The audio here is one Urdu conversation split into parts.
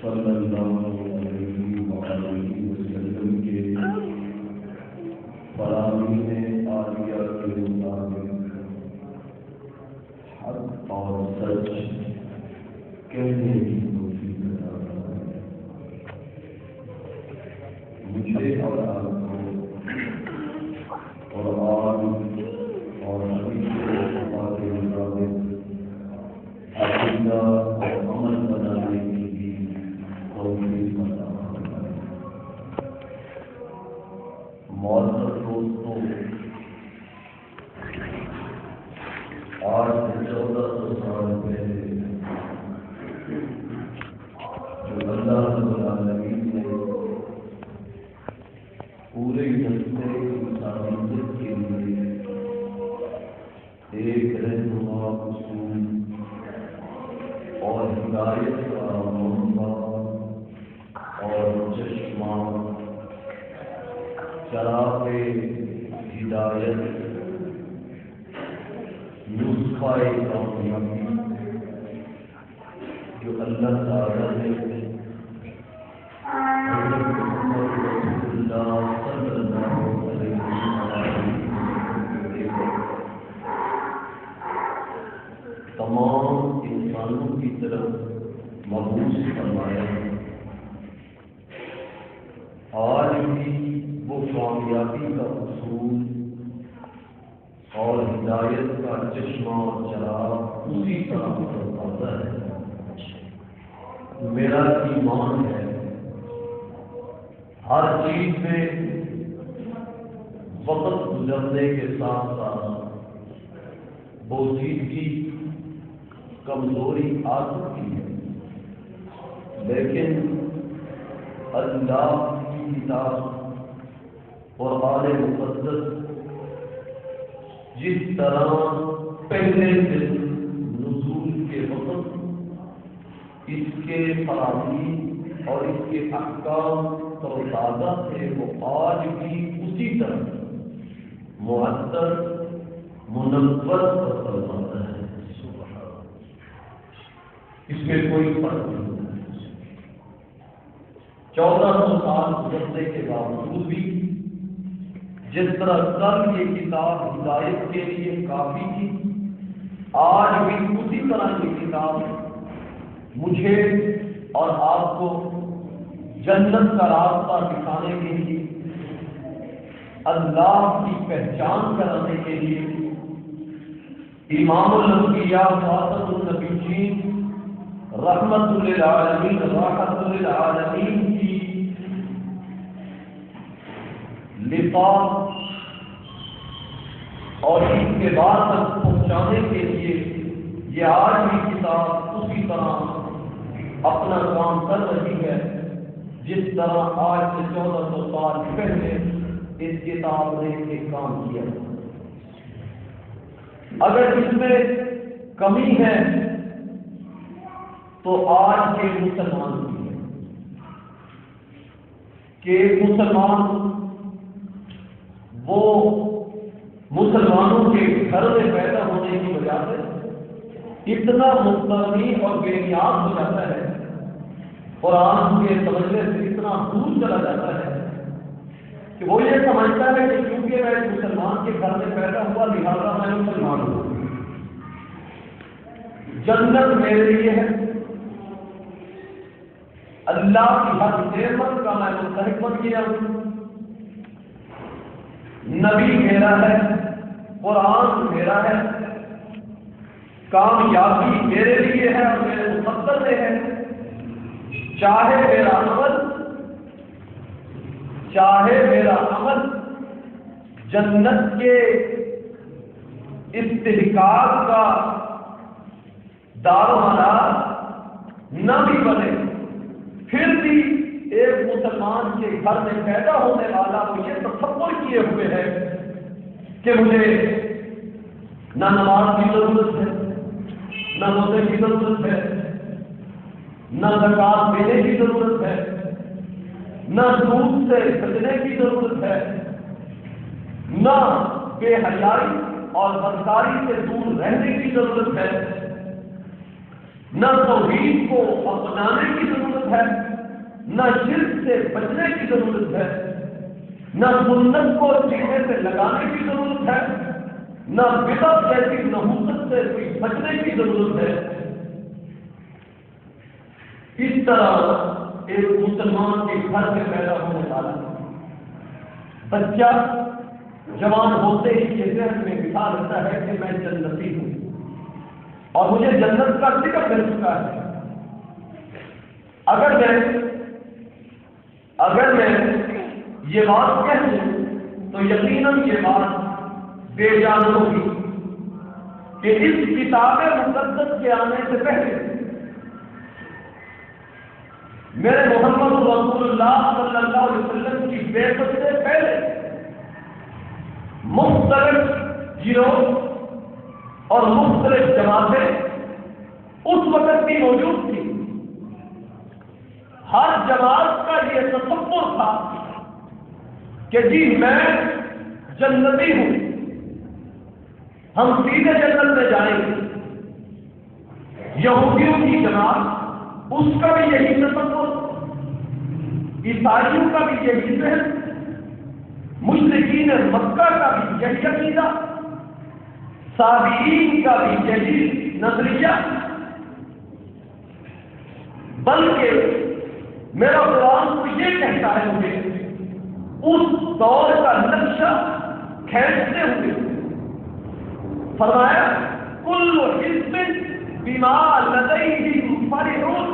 صلی اللہ علیہ وسلم کے فرامین عالیہ کے مطابق حق اور سچ کہنے کی توفیق عطا فرمائے۔ مجھے اور آپ کو قرآن اور حدیث کے مطابق عقیدہ اور عمل بنانے کی بھی توفیق عطا فرمائے۔ معزز دوستوں، آج سے 1400 سال پہلے جو اللہ رب العالمین نے پورے جلسے انسانیت کے لیے ایک رہنما اصول اور ہدایت کا منبع اور چشمہ چراغ ہدایت نسخہ کامیابی جو اللہ تعالیٰ نے تمام انسانوں کی طرف مبعوث فرمایا، آج بھی وہ کامیابی کا اصول اور ہدایت کا چشمہ اور چراغ اسی طرح ہوتا ہے۔ میرا ایمان ہے ہر چیز میں وقت گزرنے کے ساتھ ساتھ بوسیدگی کمزوری آ سکتی ہے، لیکن اللہ کی کتاب قرآن مقدس جس طرح پہلے دن نزول کے وقت اس کے فرامین اور اس کے احکام تازہ تھے، وہ آج بھی اسی طرح معطر منور اور فرماتا ہے۔ اس میں کوئی فرق نہیں۔ 1400 سال گزرنے کے باوجود بھی جس طرح کل یہ کتاب ہدایت کے لیے کافی تھی، آج بھی اسی طرح کی کتاب مجھے اور آپ کو جنت کا راستہ دکھانے کے لیے، اللہ کی پہچان کرانے کے لیے، امام الانبیاء خاتم النبیین رحمت للعالمین راحت للعالمین کی لقاء اور ان کے بعد تک پہنچانے کے لیے یہ آج بھی کتاب اسی طرح اپنا کام کر رہی ہے جس طرح آج سے 1400 سال پہلے اس کتاب نے ایک کام کیا۔ اگر اس میں کمی ہے تو آج کے مسلمان کی ہے کہ مسلمان وہ مسلمانوں کے گھر میں پیدا ہونے کی وجہ سے اتنا مستغنی اور بے نیاز ہو جاتا ہے، قرآن کے سمجھنے سے اتنا دور چلا جاتا ہے کہ وہ یہ سمجھتا ہے کہ کیونکہ میں مسلمان کے گھر میں پیدا ہوا لہذا میں مسلمان ہوں، جنت میرے لیے ہے، اللہ کی ہر نعمت کا میں مستحق بن گیا ہوں، نبی میرا ہے، قرآن میرا ہے، کامیابی میرے لیے ہے اور میرے مقدر میں ہے، چاہے میرا عمل جنت کے استحقاق کا دار و مدار نہ بھی بنے، پھر بھی ایک مسلمان کے گھر میں پیدا ہونے والا وہ یہ تصور کیے ہوئے ہے کہ مجھے نہ نماز کی ضرورت ہے، نہ روزے کی ضرورت ہے، نہ زکات دینے کی ضرورت ہے، نہ سود سے بچنے کی ضرورت ہے، نہ بے حیائی اور بدکاری سے دور رہنے کی ضرورت ہے، نہ توحید کو اپنانے کی ضرورت ہے، نہ شرک سے بچنے کی ضرورت ہے، نہ سنت کو سینے سے لگانے کی ضرورت ہے، نہ بدعت جیسی نحوست سے بچنے کی ضرورت ہے۔ اس طرح ایک مسلمان کے گھر سے پیدا ہونے والا بچہ جوان ہوتے ہی یہ ذہن میں بٹھا لیتا ہے کہ میں جنتی ہوں اور مجھے جنت کا ٹکٹ مل چکا ہے۔ اگر میں یہ بات کہہ دوں تو یقیناً یہ بات بے جان ہوگی کہ اس کتاب مقدس کے آنے سے پہلے میرے محمد رسول اللہ صلی اللہ علیہ وسلم کی بعثت سے پہلے مختلف گروہ اور مختلف جماعتیں اس وقت بھی موجود تھی۔ ہر جماعت کا یہ تصور تھا کہ جی میں جنتی ہوں، ہم سیدھے جنت میں جائیں گے۔ یہودیوں کی جماعت اس کا بھی یہی تصور، عیسائیوں کا بھی یہی ذہن، مشرکین مکہ کا بھی یہی عقیدہ، صابئین کا بھی یہی نظریہ۔ بلکہ میرا قرآن تو یہ کہتا ہے مجھے اس دور کا نقشہ کھینچتے ہوئے فرمایا کل حزب بما لدیہم فرحون،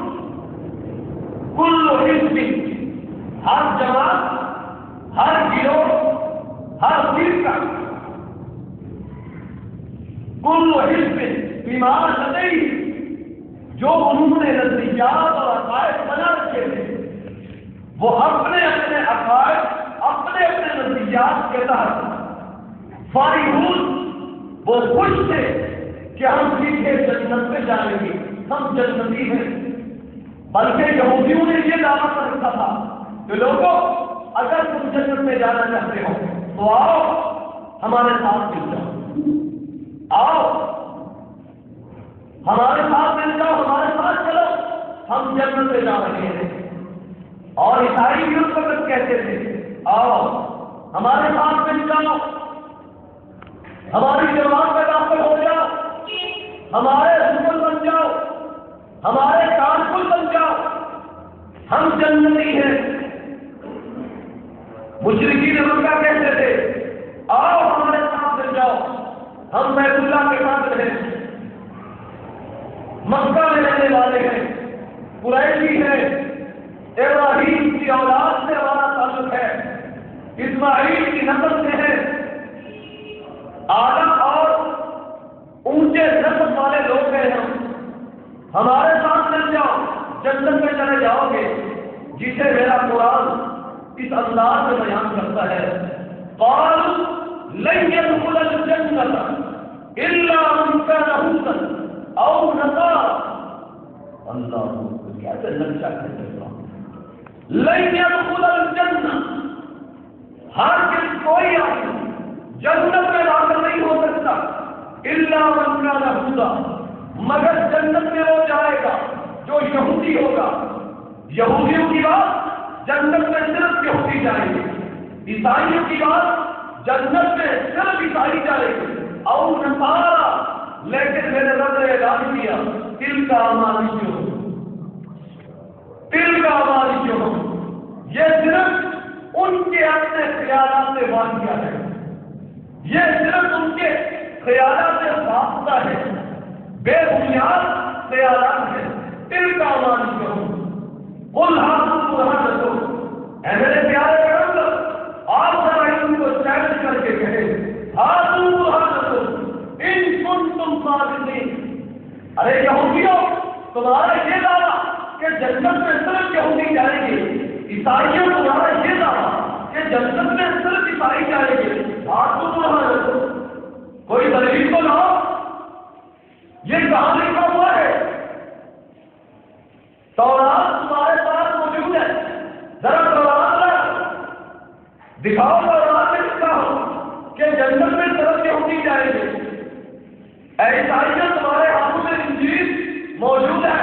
کل حزب، ہر جماعت، ہر گروہ، ہر فرقہ، کل حزب بما لدیہم، جو انہوں نے نظریات اور عقائد بنا رکھے تھے وہ اپنے اپنے عقائد، اپنے اپنے نظریات کے تحت فرحون، وہ خوش تھے کہ ہم سیدھے جنت میں جائیں گے، ہم جنتی ہیں۔ بلکہ یہودیوں نے یہ دعویٰ کر رکھا تھا کہ لوگوں اگر تم جنت میں جانا چاہتے ہو تو آؤ ہمارے ساتھ مل جاؤ، آؤ ہمارے ساتھ مل جاؤ، ہمارے ساتھ چلو، ہم جنت میں جا رہے ہیں۔ اور عیسائی بھی اس وقت کہتے تھے آؤ ہمارے ساتھ مل جاؤ، ہماری جماعت میں داخل ہو جاؤ، ہمارے رسول بن جاؤ، ہمارے کارکن بن جاؤ، ہم جنتی ہیں۔ مشرکین مکہ کہتے تھے آؤ ہمارے ساتھ مل جاؤ، ہم بیت اللہ کے ساتھ رہیں، مکہ میں رہنے والے ہیں، قریشی ہیں، ابراہیم کی اولاد سے ہمارا تعلق ہے، اسماعیل کی نسل سے ہے، اعلیٰ اور اونچے نسب والے لوگ ہیں ہم، ہمارے ساتھ مل جاؤ، جنت میں چلے جاؤ گے۔ جسے میرا قرآن اس انداز میں بیان کرتا ہے قالوا لن يدخل الجنة إلا من كان هودا أو نصارى، اللہ کیسے نقشہ کھینچا، لن يدخل الجنة، ہر کس کوئی آدمی جنت میں داخل نہیں ہو سکتا الا من كان هودا، مگر جنت میں وہ جائے گا جو یہودی ہوگا۔ یہودیوں کی بات جنت میں صرف یہودی جائیں گے، عیسائیوں کی بات جنت میں صرف عیسائی جائیں گے، اور نصارا، لیکن میرے رب نے اعلان کیا دل کا امانیوں، دل کا امانیوں، یہ صرف ان کے اپنے خیالات سے واقعہ ہے، یہ صرف ان کے خیالات سے وابستہ ہے، بے بنیاد خیالات ہے، دل کا امانیوں۔ قل ہاتھوں برہانکم، اے میرے پیارے پیغمبر آپ ذرا ان کو چیلنج کر کے کہیں ہاتھوں برہانکم ان کنتم صادقین، ارے یہودیوں تمہارا یہ دعویٰ کہ جنت میں صرف یہودی جائیں گے، عیسائیوں تمہارا یہ دعویٰ کہ جنت میں صرف عیسائی جائیں گے، ہاتھوں برہانکم، کوئی دلیل تو لاؤ، یہ کہاں لکھا ہوا ہے؟ تورات تمہارے پاس موجود ہے، ذرا تورات لاؤ، دکھاؤ تورات میں لکھا ہو کہ جنت میں صرف یہودی جائیں گے۔ عیسائیوں تمہارے ہاتھوں میں انجیل موجود ہے،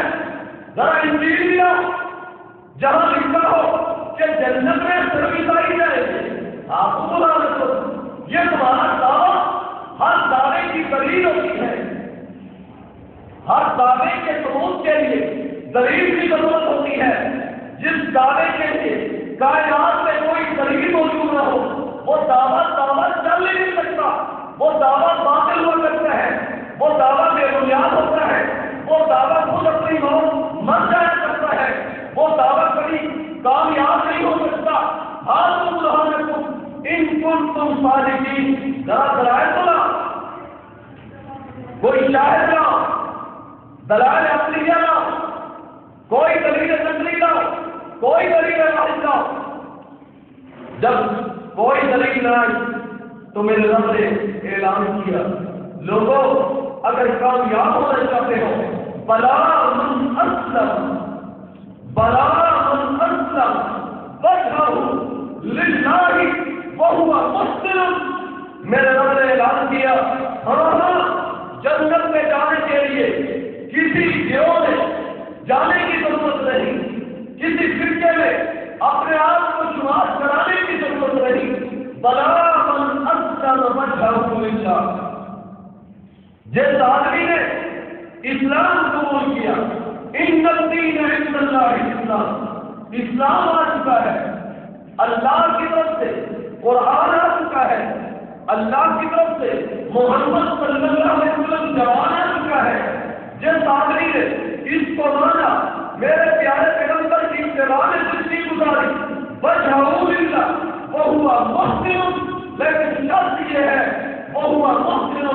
دلیل ہوتی ہے، ہر دعوے کے ثبوت کے لیے دلیل کی ضرورت ہوتی ہے۔ جس دعوے کے لیے کائنات میں کوئی دلیل موجود نہ ہو، وہ دعویٰ چل ہی نہیں سکتا، وہ دعویٰ باطل ہو سکتا ہے، وہ دعویٰ بے بنیاد ہوتا ہے، وہ دعویٰ خود اپنی موت مر جایا کرتا ہے، وہ دعویٰ کبھی کامیاب نہیں ہو سکتا۔ ان کنتم صادقین، ذرا دلائل سنا، کوئی شاہد نہ، دلائل عقلیہ نہ، کوئی دلیل نقلی نہ، کوئی دلیل واحد نہ۔ جب کوئی دلیل نہ آئی تو میرے رب نے اعلان کیا، لوگوں اگر کامیاب ہونا چاہتے ہو، بلا من اسلم وجہہ للہ وہو محسن، میرے رب نے اعلان کیا، جنت میں جانے کے لیے کسی گروہ میں جانے کی ضرورت نہیں، کسی فرقے میں اپنے آپ کو شمار کرانے کی ضرورت نہیں، بلا من اسلم وجہہ للہ، جس آدمی نے اسلام قبول کیا، ان الدین عند اللہ الاسلام، اسلام آ چکا ہے، اللہ کی طرف سے قرآن آ چکا ہے، اللہ کی طرف سے محمد صلی اللہ علیہ وسلم جوان آ چکا ہے، جس آدمی نے اس کو مانا، میرے پیارے پیغمبر کی اتباع میں زندگی گزاری، وجہہ للہ وہو محسن، لیکن شرط یہ ہے وہو محسن،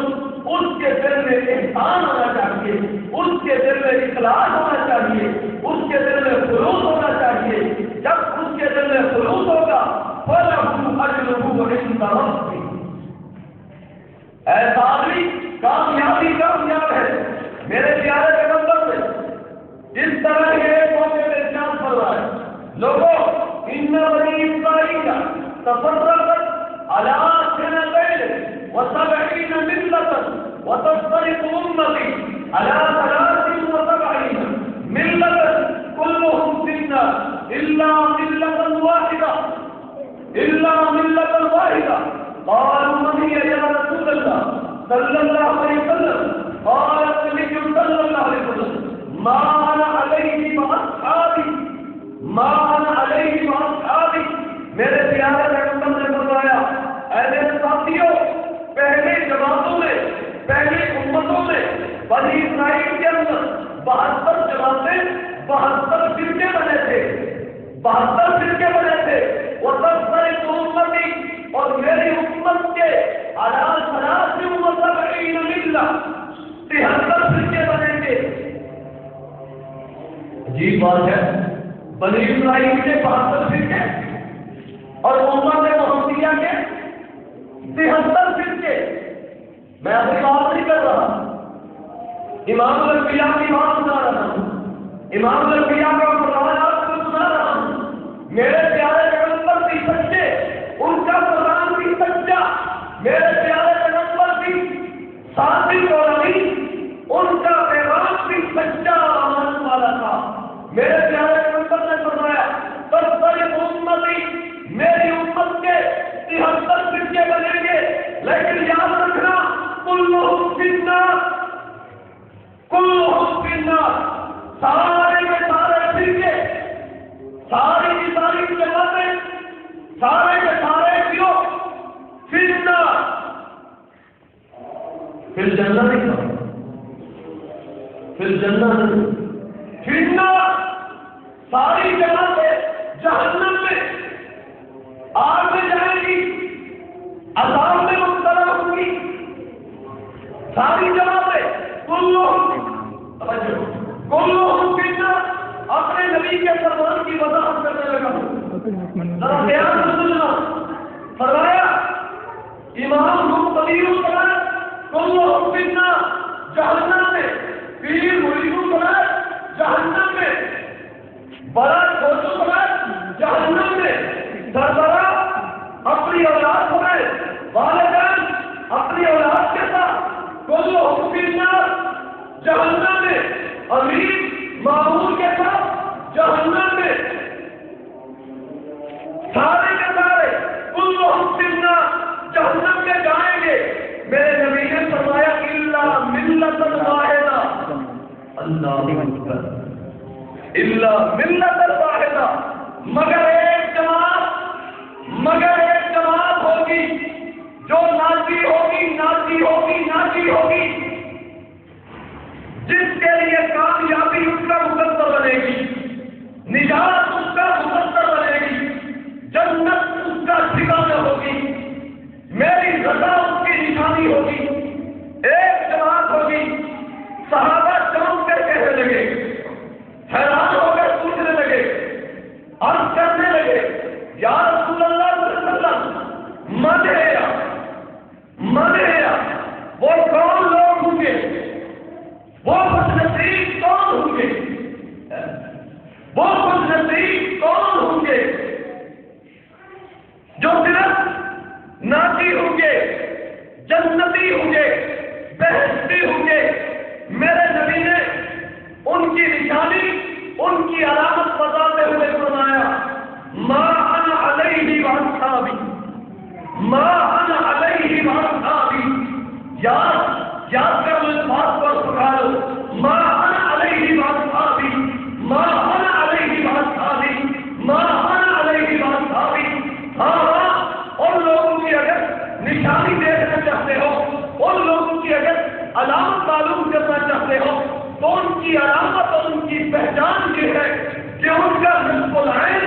اس کے دل میں احسان ہونا چاہیے، اس کے دل میں اخلاص ہونا چاہیے، اس کے دل میں خلوص ہونا چاہیے۔ جب اس کے دل میں خلوص ہوگا فَلَهُ أَجْرُهُ عِندَ رَبِّهِ، ایسا آدمی کامیاب ہے۔ میرے پیارے پیغمبر نے اس طرح کے ایک موقع میں ارشاد فرمایا، لوگوں ان بنی اسرائیل تفرقت علی سنتین وسبعین ملة وتفترق أمتي على 73 ملة كلهم في النار إلا ملة واحدة، قالوا من هي يا رسول الله صلى الله عليه وسلم؟ قال النبي صلى الله عليه وسلم ما أنا عليه وأصحابي، میرے پیارے پیغمبر نے فرمایا، اے میرے ساتھیوں، پہلے جماعتوں میں، پہلی امتوں میں، بنی اسرائیل کے اندر 72 جماعتیں، 72 فرقے بنے تھے، 72 فرقے بنے تھے، وہ سب سارے امتی، اور میری امت کے علی 73 ملہ 73 فرقے بنیں گے۔ عجیب بات ہے، بنی اسرائیل کے 72 فرقے اور امت محمدیہ کے 73 فرقے۔ میں اپنی بات نہیں کر رہا، امام الانبیاء کی بات سنا رہا ہوں، امام الانبیاء کا قرآن آپ کو سنا رہا ہوں۔ میرے پیارے پیغمبر بھی سچے، ان کا قرآن بھی سچا، میرے پیارے پیغمبر بھی صادق اور امین، ان کا پیغام بھی سچا آمن والا تھا۔ میرے پیارے پیغمبر نے فرمایا، تفترق امتی، میری امت کے 73 فرقے بنیں گے، لیکن یاد رکھنا کلہم فی النار، کلہم فی النار، سارے کے سارے فرقے، ساری کی ساری جماعتیں، سارے کے سارے گروہ فی النار، فی الجنہ نہیں تھا، فی الجنہ نہیں، فی النار، ساری جماعتیں جہنم میں آگ میں جائیں گی، عذاب میں مبتلا ہوں گی، ساری جماعتیں کلہم فی النار۔ اپنے نبی کے فرمان کی وضاحت کرنے لگا ہوں، ذرا بیان سننا، فرمایا امام مقتدی الصلاۃ کلہم فی النار، جہنم میں، پیر مرید الصلاۃ جہنم میں، بڑا چھوٹو صلاۃ جہنم میں، سربراہ اپنی اولاد ہوئے، والدین اپنی اولاد کے ساتھ کلہم فی النار جہنم میں، امیر معمول کے ساتھ جہنم میں، سارے کے سارے کلہم فی النار جہنم میں جائیں گے۔ میرے نبی نے فرمایا کہ اللہ اکبر الا ملت واحدہ، مگر ایک جماعت ہوگی جو ناجی ہوگی، جس کے لیے کامیابی اس کا مقدر بنے گی، نجات اس کا مقدر بنے گی، جنت اس کا ٹھکانہ ہوگی، میری رضا اس کی نشانی ہوگی۔ ایک جماعت ہوگی، صحابہ چونک کر کہنے لگے، حیران ہو کر پوچھنے لگے، عرض کرنے لگے، یا رسول اللہ صلی اللہ علیہ وسلم، من ہے وہ کون لوگ ہوں گے، وہ خوش نصیب کون ہوں گے، وہ خوش نصیب کون ہوں گے جو صرف ناجی ہوں گے، جنتی ہوں گے، بہشتی ہوں گے۔ میرے نبی نے ان کی نشانی، ان کی علامت بتاتے ہوئے فرمایا، ما انا علیہ واصحابی، ما انا علیہ واصحابی، یاد کر لو، اس بات کو سکھا لو، ما انا علیہ واصحابی، ما انا علیہ واصحابی، ما انا علیہ واصحابی۔ ہاں ان لوگوں کی اگر نشانی دیکھنا چاہتے ہو، ان لوگوں کی اگر علامت معلوم کرنا چاہتے ہو، تو ان کی علامت اور ان کی پہچان یہ ہے کہ ان کا نصف العین،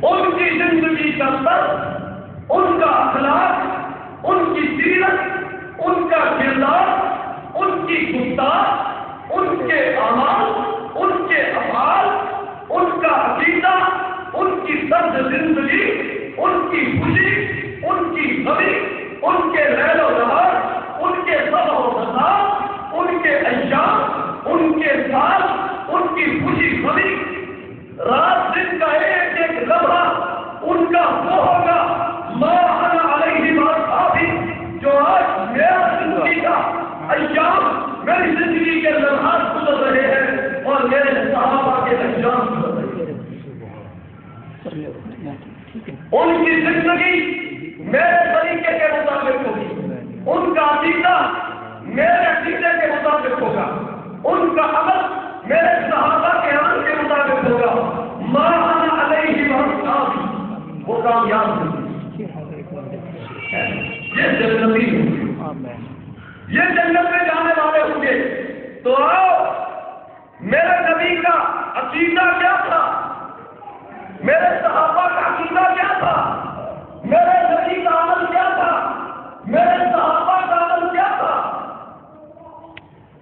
ان کی زندگی کا طرز، ان کا اخلاق، ان کی سیرت، ان کا کردار، ان کی گفتار، ان کے اعمال، ان کے افعال، ان کا عقیدہ، ان کی طرز زندگی، ان کی خوشی، ان کی غمی، ان کے لیل و نہار، ان کے صبح و مساء، ان کے ایام، ان کے سال، ان کی خوشی غمی، رات دن کا ایک ایک لمحہ ان کا وہ ہوگا، ما انا علیہ واصحابی، جو آج میرا زندگی کا ایام، میری زندگی کے لمحات گزر رہے ہیں اور میرے صحابہ کے ایام گزر رہے ہیں۔ ان کی زندگی میرے طریقے کے مطابق ہوگی، ان کا عقیدہ میرے عقیدے کے مطابق ہوگا، ان کا عمل میرے صحابہ کے عمل کے مطابق ہوگا۔ ما انا علیہ واصحابی، وہ کامیاب ہوگی، یہ جنتی ہوں گے، یہ جنت میں جانے والے ہوں گے۔ تو آؤ، میرے نبی کا عقیدہ کیا تھا، میرے صحابہ کا عقیدہ کیا تھا، میرے نبی کا عمل کیا تھا، میرے صحابہ کا عمل کیا تھا۔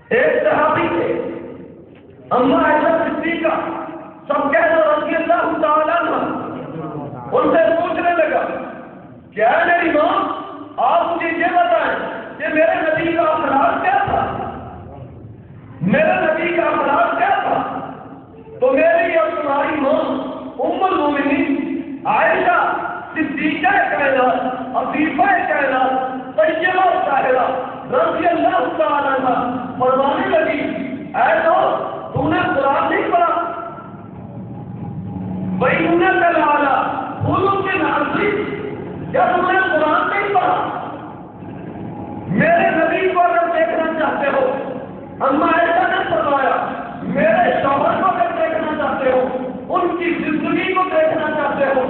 ایک صحابی تھے، اما عائشہ صدیقہ، سب کہہ دو رضی اللہ تعالیٰ عنہ، ان سے پوچھنے لگا کہ اے میری ماں، آپ مجھے یہ بتائیں کہ میرے نبی کا اخلاق کیا تھا، میرے نبی کا اخلاق کیا تھا۔ تو میری اور تمہاری ماں ام المومنین عائشہ صدیقہ کائنات، عفیفہ کائنات، طیبہ طاہرہ رضی اللہ تعالیٰ عنہ فرمانے لگی، اے دوست، تم نے قرآن نہیں پڑھا، وَإِنَّكَ لَعَلَىٰ خُلُقٍ عَظِيمٍ، کیا تم نے قرآن نہیں پڑھا؟ میرے نبی کو اگر دیکھنا چاہتے ہو، اما عائشہ نے فرمایا، میرے شوہر کو اگر دیکھنا چاہتے ہو، ان کی زندگی کو دیکھنا چاہتے ہو،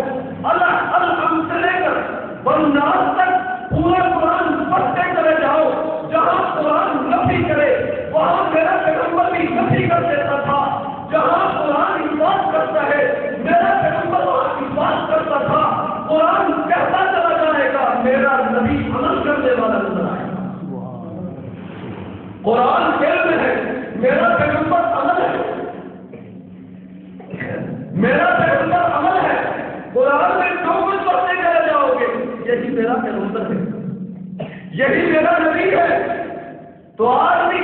اللہ الحمد سے لے کر والناس تک پورا قرآن پڑھتے چلے جاؤ، جہاں قرآن نفی کرے وہاں میرا پیغمبر بھی نفی کر دیتا تھا، جہاں قرآن اثبات کرتا ہے میرا پیغمبر وہاں اثبات کرتا تھا۔ قرآن کہتا چلا جائے گا، میرا نبی عمل کرنے والا نظر آئے گا۔ قرآن علم ہے، میرا پیغمبر عمل ہے، میرا پیغمبر عمل ہے۔ قرآن میں جو کچھ پڑھتے چلے جاؤ گے، یہی میرا پیغمبر ہے، یہی میرا نبی ہے۔ تو آج بھی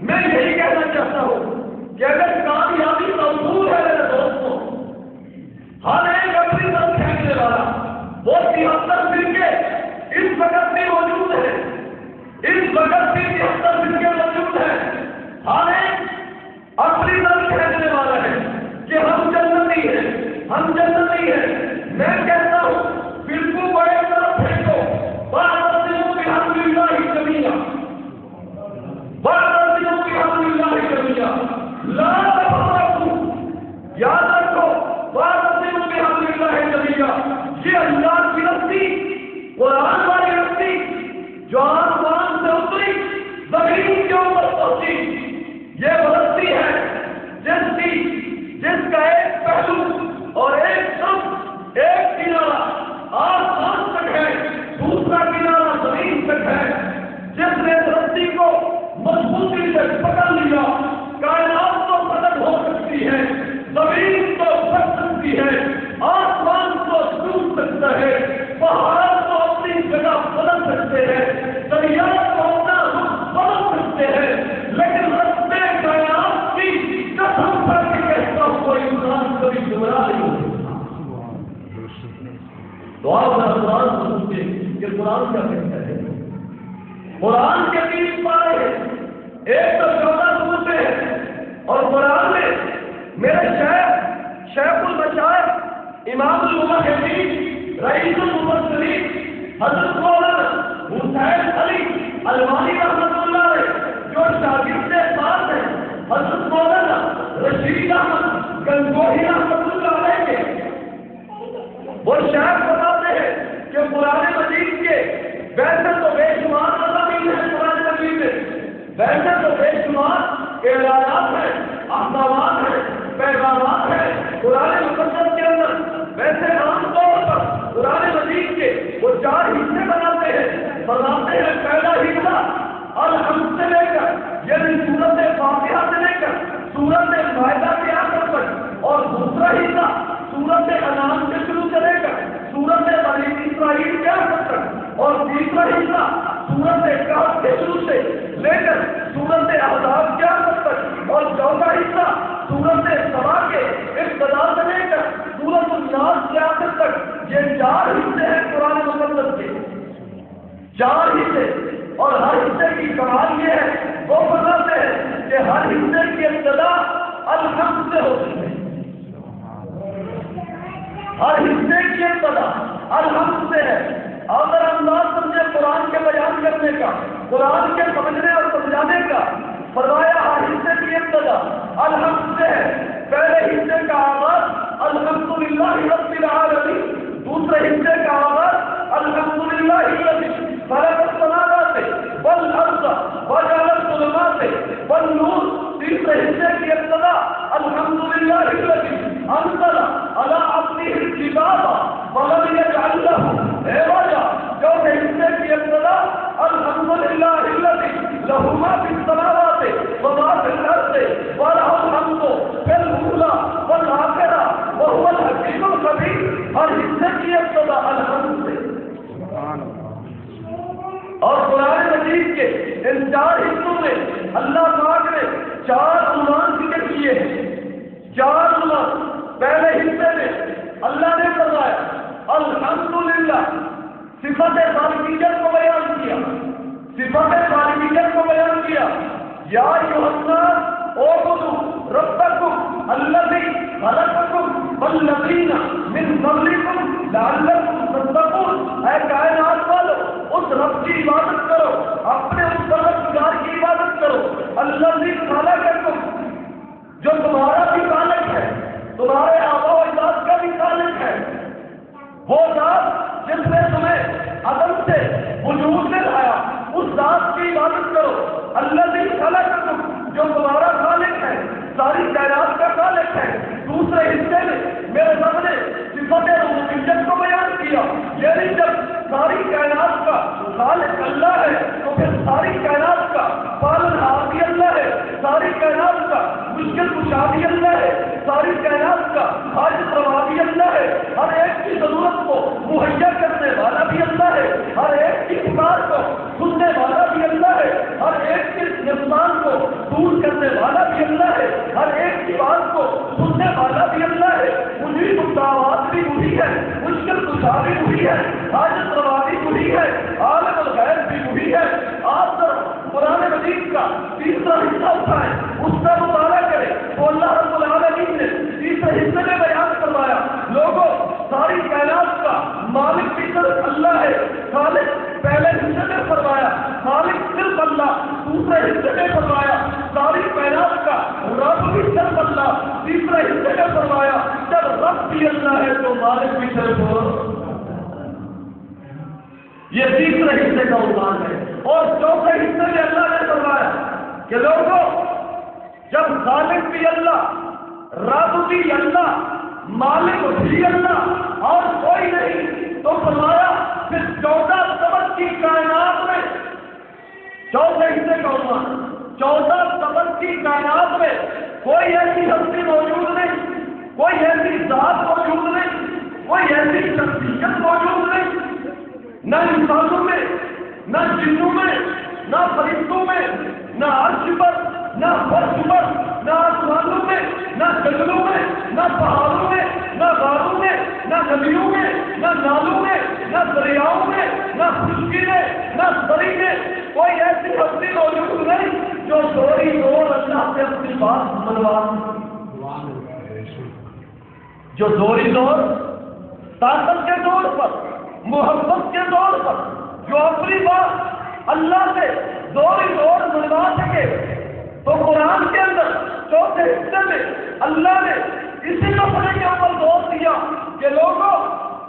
میں یہی کہنا چاہتا ہوں کہ اگر کامیابی موجود ہے میرے دوستوں، ہر ایک اپنی طرف پھینکنے والا، وہ 73 فرقے اس وقت بھی موجود ہے، اس وقت بھی 73 فرقے موجود ہیں، ہر ایک اپنی طرف پھینکنے والا ہے کہ ہم جنتی ہیں، ہم جنتی ہیں۔ میں کہتا ہوں، بالکل بڑے طرف پھینکو، بعض الحمدللہ جمیعا، بعض لا تفرقوا، یاد رکھو واعتصموا بحبل اللہ جميعا، یہ اللہ کی رسی، قرآن والی رسی جو آسمان سے اتری زمین کے اوپر پہنچی، یہ وہ رسی ہے جس کا ایک پہلو اور ایک طرف ایک کنارہ آسمان تک ہے، دوسرا کنارہ زمین تک ہے۔ جس نے رسی کو مضبوطی سے پکڑ لیا، کائنات تو ختم ہو سکتی ہے، زمین تو پھٹ سکتی ہے، آسمان تو ٹوٹ سکتا ہے، پہاڑ تو اپنی جگہ بدل سکتے ہیں، دریا تو اپنا رخ بدل سکتے ہیں، لیکن رستے کائنات کی قسم کر کے کہتا ہوں کوئی انسان کبھی گمراہ نہیں ہو سکتا۔ تو آپ ذرا قرآن کو سنتے کہ قرآن کیا کہتا ہے۔ قرآن کے 30 پارے ہیں، ایک تو 14 سورتیں ہیں، اور قرآن میں میرے شیخ المشائخ امام الموحدین رئیس المفسرین حضرت مولانا حسین علی الوانی رحمۃ اللہ علیہ جو شاگرد پاک ہیں، حضرت مولانا رشید احمد گنگوہی رحمۃ اللہ علیہ کے وہ شیخ بتاتے ہیں کہ قرآن مجید کے ویسے تو بے شمار مضامین ہیں، قرآن مجید میں ویسے تو بے شمار اعلانات ہیں، احکامات ہیں، پیغامات ہیں قرآن مقدس کے اندر۔ ویسے عام طور پر قرآن مجید کے وہ 4 حصے بناتے ہیں، فرماتے ہیں پہلا حصہ الحمد سے لے کر یعنی سورت فاتحہ سے لے کر سورت مائدہ کے آخر تک، اور دوسرا حصہ سورت انعام سے شروع سے لے کر سورت بنی اسرائیل کے آخر تک، اور تیسرا حصہ سورت کہف کے شروع سے لے کر سورت احزاب کے آخر تک، اور چوتھا حصہ سورت سبا کے ابتدا سے لے کر سورت الناس کے آخر تک۔ یہ 4 حصے ہیں قرآن مقدس کے، 4 حصے، اور ہر حصے کی کمال یہ ہے وہ بتاتے ہیں کہ ہر حصے کی ابتدا الحمد سے ہوتی ہے، ہر حصے کی ابتدا الحمد سے ہے۔ اگر انداز سمجھے قرآن کے بیان کرنے کا، قرآن کے سمجھنے اور سمجھانے کا، فرمایا ہر حصے کی ابتدا الحمد سے ہے۔ پہلے حصے کا آغاز الحمدللہ رب العالمین، دوسرے حصے کا آغاز الحمدللہ الذی خلق السماوات والارض وجعل الظلمات والنور، تیسرے حصے کی ابتدا الحمدللہ الذی انزل علی عبدہ الکتاب ولم یجعل لہ عوجا، چوتھے حصے کی ابتدا الحمدللہ الذی لہ ما فی السماوات وما فی الارض ولہ الحمد فی الاولی والآخرہ وہو الحکیم الخبیر۔ ہر حصے کی ابتدا الحمد سے۔ اور قرآن مجید کے ان 4 حصوں میں اللہ پاک نے 4 عنوان ذکر کیے ہیں، 4 عنوان۔ پہلے حصے میں اللہ نے فرمایا الحمدللہ، صفت خالقیت کو بیان کیا، صفت خالقیت کو بیان کیا۔ یا ایھا الناس اعبدوا ربکم الذی خلقکم والذین من قبلکم لعلکم تتقون، اے کائنات والو اس رب کی عبادت کرو، اپنے اس پروردگار کی عبادت کرو، الذی خلقکم جو تمہارا بھی خالق ہے، تمہارے آباء و اجداد کا بھی خالق ہے، وہ ذات جس نے تمہیں عدم سے وجود میں لایا، اس ذات کی عبادت کرو۔ الذی خلقکم جو تمہارا خالق ہے، ساری کائنات کا خالق ہے۔ دوسرے حصے میں میرے سامنے صفت ربوبیت کو بیان کیا، یعنی جب ساری کائنات کا خالق اللہ ہے تو پھر ساری کائنات کا پالنہار بھی اللہ ہے، ساری کائنات کا مشکل کشا بھی اللہ ہے، ساری کائنات کا حاجت روا بھی اللہ ہے، ہر ایک کی ضرورت کو مہیا کرنے والا بھی اللہ ہے، ہر ایک کی پکار کو سننے والا بھی اللہ ہے، ہر ایک کے نقصان کو دور کرنے والا بھی اللہ ہے، ہر ایک کی بات کو سننے والا بھی اللہ ہے، مجیب الدعوات بھی وہی ہے، مشکل کشا بھی وہی ہے، حاجت روا بھی وہی ہے، عالم الغیب بھی وہی ہے۔ آپ سب قرآن مجید کا تیسرا حصہ اٹھائیں، اس کا مطالعہ کریں تو اللہ رب العالمین نے تیسرے حصے میں بیان فرمایا، لوگوں ساری کائنات کا مالک بھی صرف اللہ ہے۔ خالق پہلے حصے میں فرمایا، خالق صرف اللہ دوسرے حصے میں فرمایا ساری کائنات کا رب بھی صرف اللہ، تیسرے حصے میں فرمایا جب رب بھی اللہ ہے تو مالک بھی صرف ہو۔ یہ تیسرے حصے کا عنوان ہے۔ اور چوتھے حصے میں اللہ نے فرمایا کہ لوگوں جب خالق بھی اللہ، رب بھی اللہ، مالک بھی اللہ اور کوئی نہیں، تو فرمایا پھر 14 سبق کی کائنات میں، چوتھے حصے کا عنوان 14 سبق کی کائنات میں کوئی ایسی ہستی موجود نہیں، کوئی ایسی ذات موجود نہیں، کوئی ایسی شخصیت موجود نہیں، نہ انسانوں میں، نہ جنوں میں، نہ فرشتوں میں، نہ عرش پر، نہ فرش پر، نہ آسمانوں میں، نہ جنگلوں میں، نہ پہاڑوں میں، نہ غاروں میں، نہ ندیوں میں، نہ نالوں میں، نہ دریاؤں میں، نہ خشکی میں، نہ سری میں، کوئی ایسی ہستی موجود نہیں جو دوری دور اللہ سے اپنی بات منوا، جو دوری دور طاقت کے طور پر، محبت کے طور پر، جو اپنی بات اللہ سے دوری دور منوا سکے۔ تو قرآن کے اندر چوتھے حصے میں اللہ نے اسی مسئلے کے اوپر زور دیا کہ لوگوں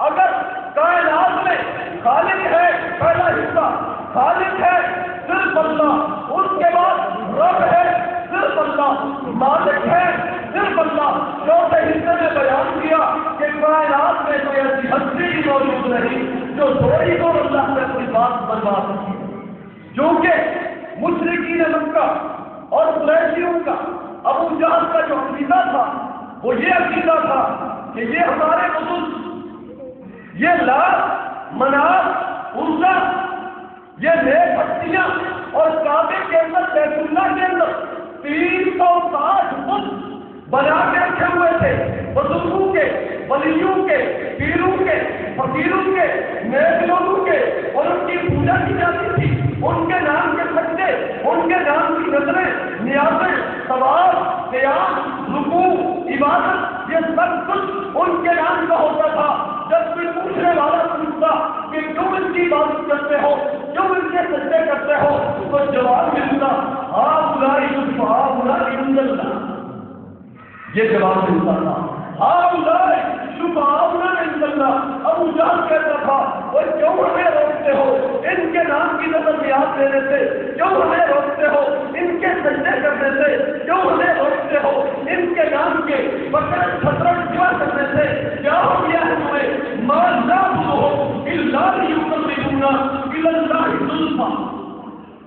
اگر کائنات میں خالق ہے، پہلا حصہ خالق ہے صرف اللہ، اس کے بعد رب ہے صرف اللہ، مالک ہے صرف اللہ، چوتھے حصے میں بیان کیا کہ کائنات میں کوئی ایسی ہستی بھی موجود نہیں جو دوری دور اللہ سے اپنی بات بنوا سکے۔ کیونکہ مشرکین مکہ اور قریشیوں کا، ابو جہل کا جو عقیدہ تھا وہ یہ عقیدہ تھا کہ یہ ہمارے بزرگ، یہ لات، منات، عزا، یہ نیک ہستیاں اور کعبے کے اندر بیت اللہ کے اندر 360 بت بنا کے رکھے ہوئے تھے، بزرگوں کے، ولیوں کے، پیروں کے، فقیروں کے، نیک لوگوں کے، اور ان کی پوجا کی جاتی تھی، ان کے نام کے سجدے، ان کے نام کی نظریں، نیازیں، طواف، قیام، رکوع، عبادت، یہ سب کچھ ان کے نام کا ہوتا تھا۔ جب کوئی پوچھنے والا پوچھتا کہ کیوں ان کی عبادت کرتے ہو، کیوں ان کے سجدے کرتے ہو، تو جواب ملتا ہؤلاء شفعاؤنا عند اللہ، یہ جواب ملتا تھا ہؤلاء شفعاؤنا عند اللہ۔ ابو جہل کہتا تھا وہ کیوں ہمیں روکتے ہو ان کے نام کی نظر نیاز دینے سے، کیوں ہمیں روکتے ہو ان کے سجدے کرنے سے، کیوں ہمیں روکتے ہو ان کے نام کے بکرے چھترے سوا کرنے سے، کیا ہو گیا ہے تمہیں ما نعبدہم الا لیقربونا الی اللہ زلفیٰ،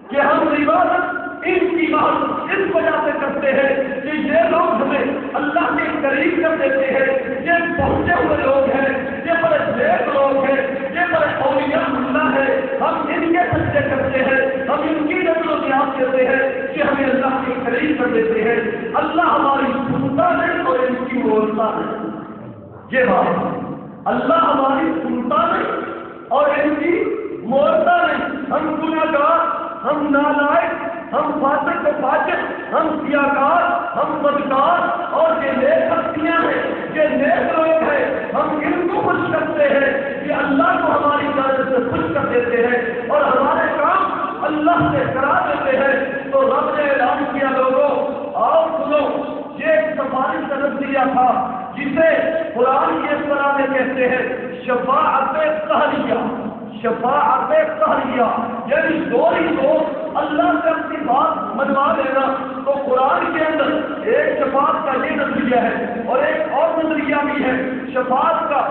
کہ ہم عبادت ان کی بات اس وجہ سے کرتے ہیں کہ یہ لوگ ہمیں اللہ کے قریب کر دیتے ہیں، یہ پہنچے ہوئے لوگ ہیں، یہ بڑے نیک لوگ ہیں، یہ بڑے اولیاء اللہ ہیں، ہم ان کے سجدے کرتے ہیں، ہم ان کی نظر و نیاز دیتے ہیں کہ ہمیں اللہ کے قریب کر دیتے ہیں، اللہ ہماری سنتا نہیں اور ان کی بولتا نہیں۔ یہ بات اللہ ہماری سنتا نہیں اور ان کی مولتا نہیں۔ ہم گناہگار، ہم نالائق، ہم فاسق و فاجر، ہم سیاکار، ہم بدکار، اور یہ نیک ہستیاں ہیں، یہ نیک لوگ ہیں، ہم ان کو خوش کرتے ہیں، یہ اللہ کو ہماری جانب سے خوش کر دیتے ہیں اور ہمارے کام اللہ سے کرا دیتے ہیں۔ تو رب نے اعلان کیا لوگوں آؤ سنو، یہ ایک سفارش کا نظریہ تھا جسے قرآن کی اصطلاح میں کہتے ہیں شفاعت قہریہ، شفاعت قہریہ، یعنی دوری دور اللہ سے اپنی بات منوا لینا۔ تو قرآن کے اندر ایک شفاعت کا یہ نظریہ ہے اور ایک اور نظریہ بھی ہے شفاعت کا،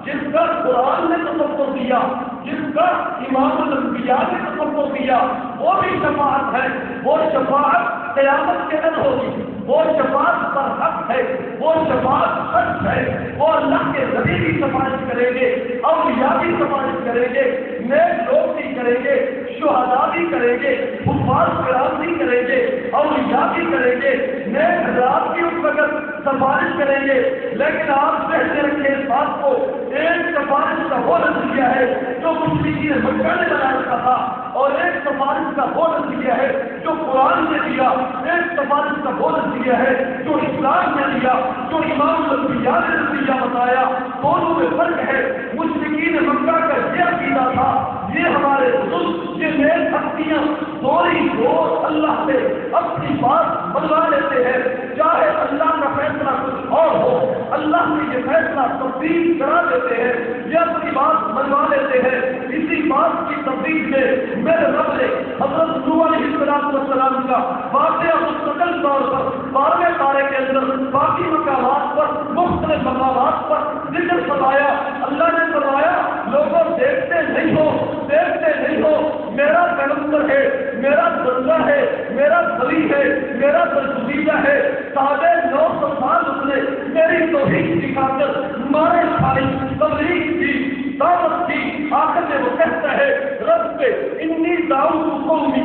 جس کا قرآن نے تصور دیا، جس کا امام الانبیاء نے تصور دیا، وہ بھی شفاعت ہے۔ وہ شفاعت قیامت کے دن ہوگی، وہ شفاعت پر حق ہے، وہ شفاعت سچ ہے، وہ اللہ کے نبی بھی سفارش کریں گے، اولیاء بھی سفارش کریں گے، نیک لوگ بھی کریں گے، شہداء بھی کریں گے، حفاظ کرام بھی کریں گے، اولیاء بھی کریں گے، نیک حضرات بھی اس وقت سفارش کریں گے۔ لیکن آپ کہتے رکھیں اس بات کو، ایک سفارش کا وہ نظریہ ہے جو مشرکین مکہ نے بنا رکھا تھا، اور ایک سفارش کا وہ نظریہ ہے جو قرآن نے دیا، ایک سفارش کا وہ نظریہ ہے جو اسلام نے دیا، جو امام الانبیاء نے نظریہ بتایا۔ دونوں میں فرق ہے۔ مشرکین مکہ کا یہ عقیدہ تھا، یہ ہمارے بزرگ، یہ نیک ہستیاں چوری چور اللہ سے اپنی بات منوا لیتے ہیں، چاہے اللہ کا فیصلہ کچھ اور ہو، اللہ نے یہ فیصلہ تبدیل کرا دیتے ہیں، یہ اپنی بات منوا لیتے ہیں۔ اسی بات کی تبدیل میں میرے رب نے حضرت نوح علیہ السلام کا واقعہ مستقل طور پر 12ویں پارے کے اندر باقی مقامات پر مختلف مقامات پر ذکر فرمایا۔ اللہ نے فرمایا لوگوں دیکھتے نہیں ہو میرا پیغمبر ہے، میرا بندہ ہے، میرا ولی ہے، میرا برگزیدہ ہے، 950 سال اس نے میری توحید سکھا کر مارے کھائی، تبلیغ کی، دعوت کی، آخر میں وہ کہتا ہے رب انی دعوت قومی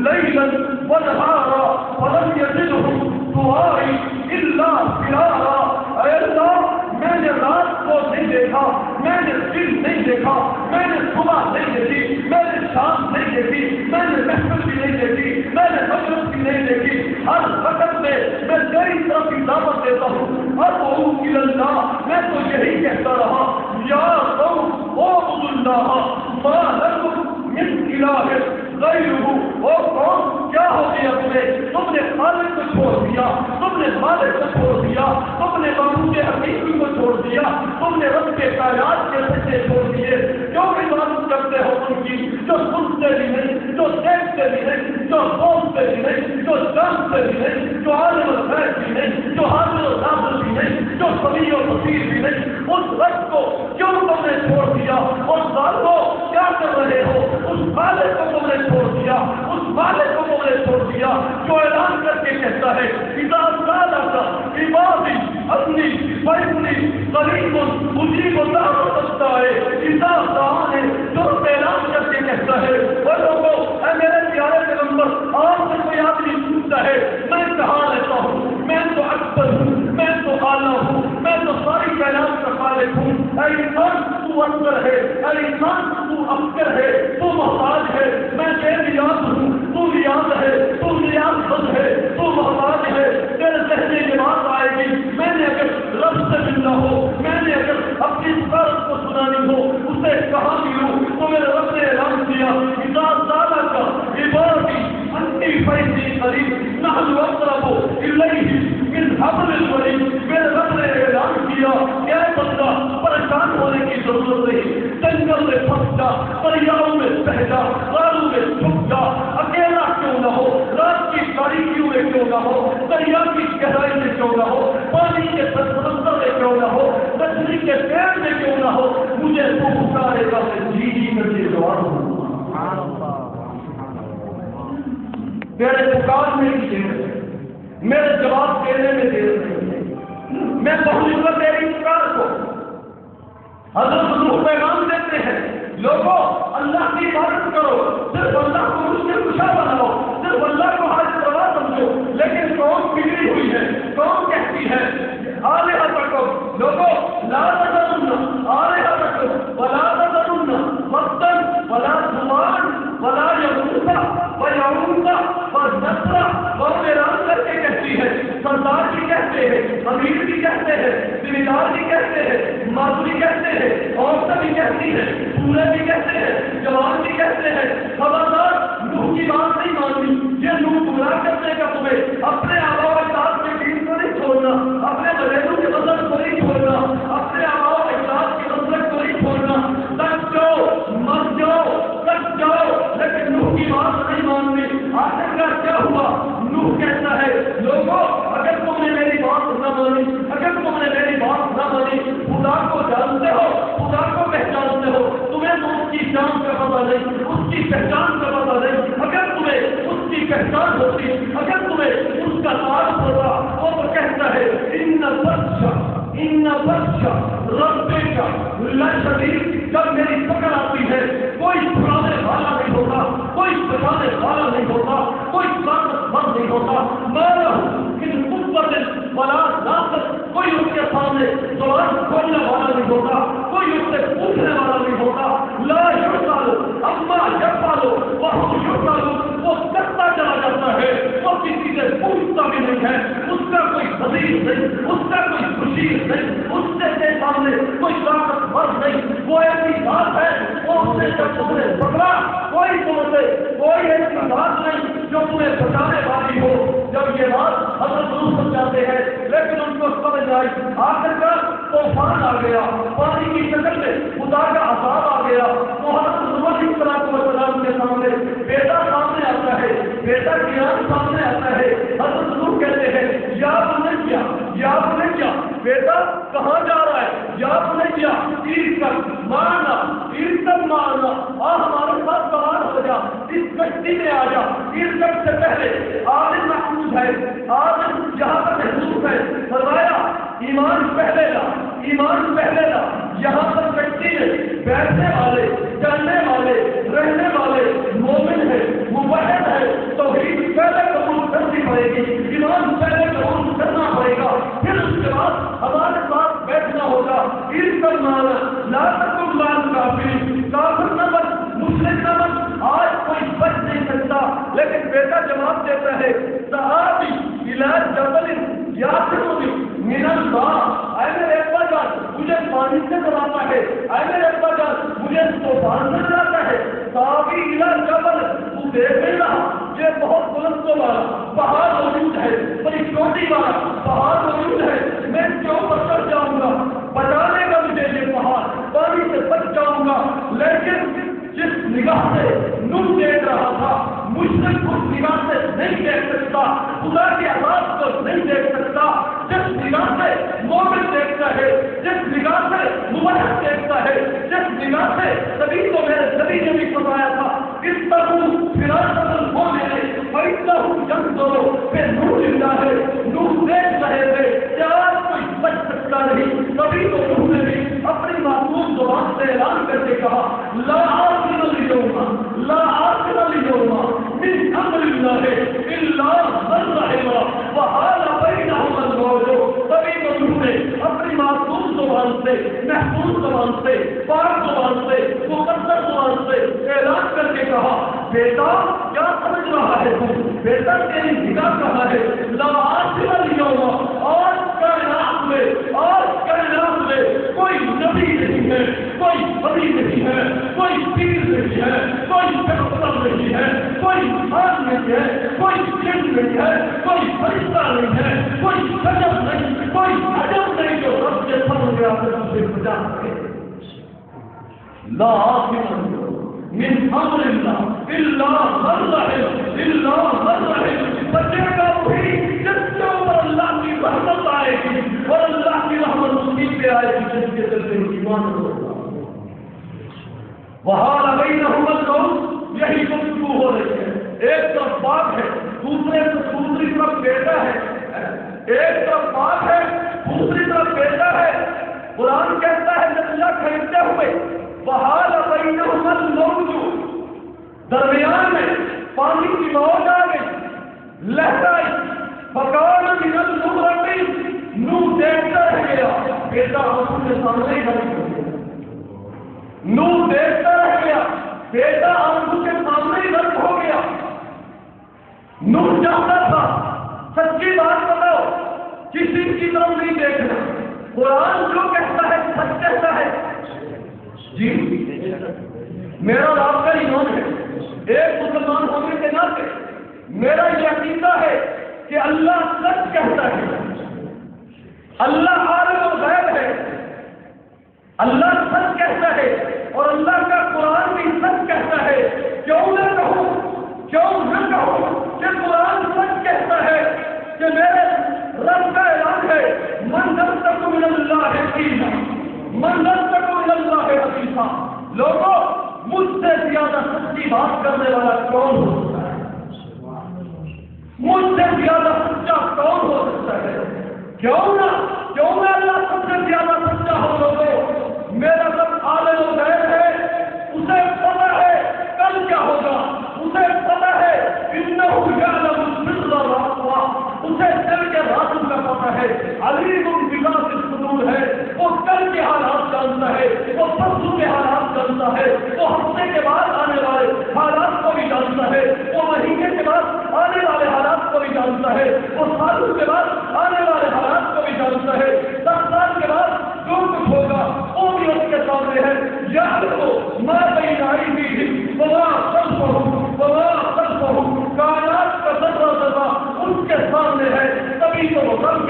لیلا ونہارا فلم یزدہم دعائی الا فرارا۔ اے اللہ میں نے رات کو نہیں دیکھا، میں نے دن نہیں دیکھا، میں نے صبح نہیں دیکھی، میں نے شام نہیں دیکھی، میں نے محفل بھی نہیں دیکھی، میں نے مغرب بھی نہیں دیکھی، ہر وقت میں تیری طرف کی دعوت دیتا ہوں۔ ادعو الی اللہ، میں تو یہی کہتا رہا یا قوم اعبدوا اللہ ما لکم من الہ غیرہ۔ او قوم کیا ہو گیا تم نے خالق کو چھوڑ دیا، تم نے مالک کو چھوڑ دیا، تم نے معبود حقیقی کو چھوڑ دیا، تم نے رب کے کائنات کے سچے چھوڑ دیے، جو عبادت کرتے ہو ان کی، جو سنتے بھی نہیں، جو دیکھتے بھی نہیں، جو بولتے بھی نہیں، جو جانتے بھی نہیں، جو عالم الغیب بھی نہیں، جو حاضر و ناظر بھی نہیں، جو سمیع و بصیر بھی نہیں، اس رب کو کیوں تم نے چھوڑ دیا؟ اور ظالموں کیا کر رہے ہو؟ اس مالک کو تم نے چھوڑ دیا، اس مالک کو تم نے چھوڑ دیا جو اعلان کر کے کہتا ہے اذا سالک عبادی انی فانی قریب اجیب دعوت الداعی اذا دعانی، جو اعلان کر کے کہتا ہے وہ لوگوں اے میرے پیارے پیغمبر آپ سے کوئی آدمی پوچھتا ہے میں کہاں رہتا ہوں، میں تو اکبر ہوں، میں تو اعلیٰ ہوں، میں تو ساری کائنات کا خالق ہوں، اے انسان تو اکبر ہے، اے انسان تو افکر ہے، تو محتاج ہے، میں بے نیاز ہوں، تو نیاز ہے، تو نیاز بند ہے، تو محتاج ہے، تیرے ذہن میں یہ بات آئے گی میں نے اگر رب سے ملنا ہو، میں نے اگر اپنی بات کو سنانی ہو اسے کہاں ملوں؟ تو میرے رب نے اعلان کیا اذا سالک عبادی انی فانی قریب نحن اقرب الیہ من حبل الورید۔ میرے رب نے اعلان کیا کہ اے بندہ پریشان ہونے کی ضرورت نہیں، جنگل میں پھنس جا، دریاؤں میں بہہ جا، غاروں میں چھپ جا، اکیلا کیوں نہ ہو، رات کی تاریکیوں میں کیوں نہ ہو، دریا کی گہرائی میں کیوں نہ ہو، پانی کے سمندر میں کیوں نہ ہو، مچھلی کے پیڑ میں کیوں نہ ہو، مجھے تو پکارے گا میں جی جی کر کے جواب دوں۔ تیرے پکارنے کی دیر ہے، میرے جواب دینے میں دیر نہیں ہے، میں پہنچوں گا تیری پکار کو۔ حضرت نوح پیغام دیتے ہیں لوگوں اللہ کی عبادت کرو، صرف اللہ کو مشکل کشا بناؤ، صرف اللہ کو حاجت روا سمجھو، لیکن قوم بگڑی ہوئی ہے، قوم کہتی ہے آلہتکم، لوگوں لا تذرن آلہتکم ولا تذرن ودا ولا سواعا ولا یغوث ویعوق ونسرا۔ قوم اعلان کر کے کہتی ہے، سردار بھی کہتے ہیں، امیر بھی کہتے ہیں، ذمہ دار بھی کہتے ہیں، مادری کہتے ہیں، عورتیں بھی کہتی ہیں، بوڑھے بھی کہتے ہیں، جوان بھی کہتے ہیں، خبردار نوح کی بات نہیں ماننی، یہ نوح گمراہ کرنے کا تمہیں اپنے آباء و اجداد کے دین کو نہیں چھوڑنا، اپنے بزرگوں کے مذہب کو نہیں چھوڑنا، اپنے آباء و اجداد کے مذہب کو نہیں چھوڑنا، تک جاؤ مر جاؤ تک جاؤ، لیکن نوح کی بات نہیں ماننی۔ آخر کا کیا ہوا؟ نوح کہتا ہے لوگوں اگر تم نے میری بات نہ مانی، اگر تم نے میری بات نہ مانی، خدا کو جانتے ہو، خدا کو پہچانتے ہو، تمہیں تو اس کی جان کا پتہ نہیں، اس کی پہچان کا پتہ نہیں، اگر تمہیں اس کی پہچان ہوتی، اگر تمہیں اس کا تعارف ہوتا، وہ تو کہتا ہے ان بطش ربک لشدید۔ جب میری پکڑ آتی ہے کوئی چھڑانے والا نہیں ہوتا، کوئی بچانے والا نہیں ہوتا، کوئی طاقتور نہیں ہوتا، مالہ من قوت ولا ناصر، کوئی اس کے سامنے زبان کھولنے والا نہیں ہوتا، کوئی اس سے پوچھنے والا نہیں ہوتا۔ لا یسأل عما یفعل وهم یسألون، وہ کرتا چلا جاتا ہے، وہ کسی سے پوچھتا بھی نہیں ہے، اس کا کوئی وزیر نہیں، اس کا کوئی مشیر نہیں، اس کے سامنے کوئی طاقتور نہیں، وہ ایسی بات ہے وہ اس نے جب تم نے پکڑا کوئی تم سے کوئی ایسی بات نہیں کرتے ہیں لیکن ان کو سمجھ آئی آخر کار طوفان آ گیا، پانی کی شکل میں خدا کا عذاب آ گیا۔ السلام کے سامنے بیٹا سامنے آتا ہے، بیٹا قیام سامنے آتا ہے۔ حضرت نوح کہتے ہیں یا بنیا، یا بنیا، بیٹا کہاں جا رہا ہے؟ یا بنیا ارکب معنا، ارکب معنا، ہمارے ساتھ سوار ہو جا، اس کشتی میں آ جا۔ ارکب سے پہلے آدم محفوظ ہے، آدم یہاں پر محفوظ ہے، فرمایا ایمان پہلے لا، ایمان پہلے لا۔ یہاں پر کشتی میں بیٹھنے والے، چلنے والے، رہنے والے مومن ہے، موحد ہے، توحید پہلے قبول کرنی پڑے گی، ایمان پہلے قبول کرنا پڑے گا، پھر اس کے بعد ہمارے ساتھ بیٹھنا ہوگا۔ ارکب معنا لا تکن مع الکافرین، کافر نہ بن، مشرک نہ بن۔ آج کوئی بچ نہیں سکتا، لیکن بیٹا جواب دیتا ہے صحابی الی جبل یعصمنی من الماء، اے میرے ابا جان مجھے پانی سے ڈراتا ہے، اے میرے ابا جان مجھے طوفان سے ڈراتا ہے۔ صحابی الی جبل، تو دیکھ نہیں رہا یہ بہت بلندوں والا پہاڑ موجود ہے، بڑی چوٹی والا پہاڑ موجود ہے، میں کیوں پکڑ جاؤں گا؟ بچا لے گا مجھے یہ پہاڑ، پانی سے بچ جاؤں گا۔ لیکن جس نگاہ سے نوح دیکھ رہا تھا، مشرک اس نگاہ سے نہیں دیکھ سکتا، خدا کے عذاب کو نہیں دیکھ سکتا۔ جس نگاہ سے مومن دیکھتا ہے، جس نگاہ سے موحد دیکھتا ہے، جس نگاہ سے تبھی تو میرے نبی نے بھی فرمایا تھا اس طرح فراست المؤمن فإنه ينظر بنور اللہ، نوح دیکھ رہے تھے کیا کوئی بچ سکتا نہیں، تبھی تو نوح نے بھی اپنی معصوم زبان سے اعلان کر کے کہا لا عاصم اليوم، لا عاصم اليوم من امر اللہ الا من رحم وحال بینہما الموج۔ تبھی تو نوح نے اپنی معصوم زبان سے، محفوظ زبان سے، پاک زبان سے، مقدس زبان سے اعلان کر کے کہا بیٹا کیا سمجھ رہا ہے تو؟ بیٹا تیری نگاہ کہاں ہے؟ لا عاصم اليوم، آج کائنات میں، آج کائنات میں کوئی نبی نہیں ہے، کوئی ولی نہیں ہے، کوئی پیر نہیں ہے، کوئی پیغمبر نہیں ہے، کوئی انسان نہیں ہے، کوئی جن نہیں ہے، کوئی فرشتہ نہیں ہے، کوئی شجر نہیں، کوئی عجب نہیں جو رب کے فضل سے آپ سے بچا سکے۔ لا عاصم من امر اللہ الا من رحم، الا من رحم، بچے گا وہی جس کے اوپر اللہ کی رحمت آئے گی، اور اللہ کی رحمت اسی پہ آئے گی جس کے دل میں ایمان ہوگا۔ وحال بینہما الموج، یہی گفتگو ہو رہی ہے، ایک طرف باپ ہے، دوسری طرف بیٹا ہے، ایک طرف باپ ہے، دوسری طرف بیٹا ہے۔ قرآن کہتا ہے نتیجہ خریدتے ہوئے وحال بینہما الموج، درمیان میں پانی کی موج آ گئی، لہر آئی، فکان من المغرقین، نوح دیکھتا رہ گیا، بیٹا آنکھوں کے سامنے ہی بن گیا۔ نوح دیکھتا رہ گیا، بیٹا آنکھوں کے سامنے ہی غرق ہو گیا۔ نوح چاہتا تھا سچی بات بتاؤ، کسی کی طرف نہیں دیکھنا، قرآن جو کہتا ہے سچ کہتا ہے۔ جی میرا اور آپ کا ایمان ہے، ایک مسلمان ہونے کے ناطے میرا یہ عقیدہ ہے کہ اللہ سچ کہتا ہے، اللہ عالم الغیب ہے، اللہ سچ کہتا ہے، اور اللہ کا قرآن بھی سچ کہتا ہے۔ کیوں نہ کہوں کہ قرآن سچ کہتا ہے کہ میرے رب کا اعلان ہے من نصدق من اللہ حقیقا، من نصدق من اللہ حقیقا۔ لوگوں مجھ سے زیادہ سچی بات کرنے والا کون ہو سکتا ہے؟ مجھ سے زیادہ سچا کون ہو سکتا ہے؟ کیوں نہ اللہ سب سے زیادہ سچا ہو لوگوں؟ میرا رب عالم الغیب ہے، اسے پتہ ہے کل کیا ہوگا، اسے پتہ ہے انہ یعلم السر واخفی، اسے دل کے رازوں کا پتہ ہے، علیم بذات الصدور ہے، وہ کل کے حالات جانتا ہے، وہ پرسوں کے حالات جانتا ہے، وہ ہفتے کے بعد آنے والے حالات کو بھی جانتا ہے، وہ مہینے کے بعد آنے والے حالات کو بھی جانتا ہے، وہ سالوں کے بعد آنے والے حالات کو بھی جانتا ہے، 10 سال کے بعد جو کچھ ہوگا وہ بھی اس کے سامنے ہے۔ یاد رکھو ما بین ایدیہم وما خلفہم وما خلفہم، کائنات کا ذرہ ذرہ اس کے سامنے ہے، تبھی تو وہ رب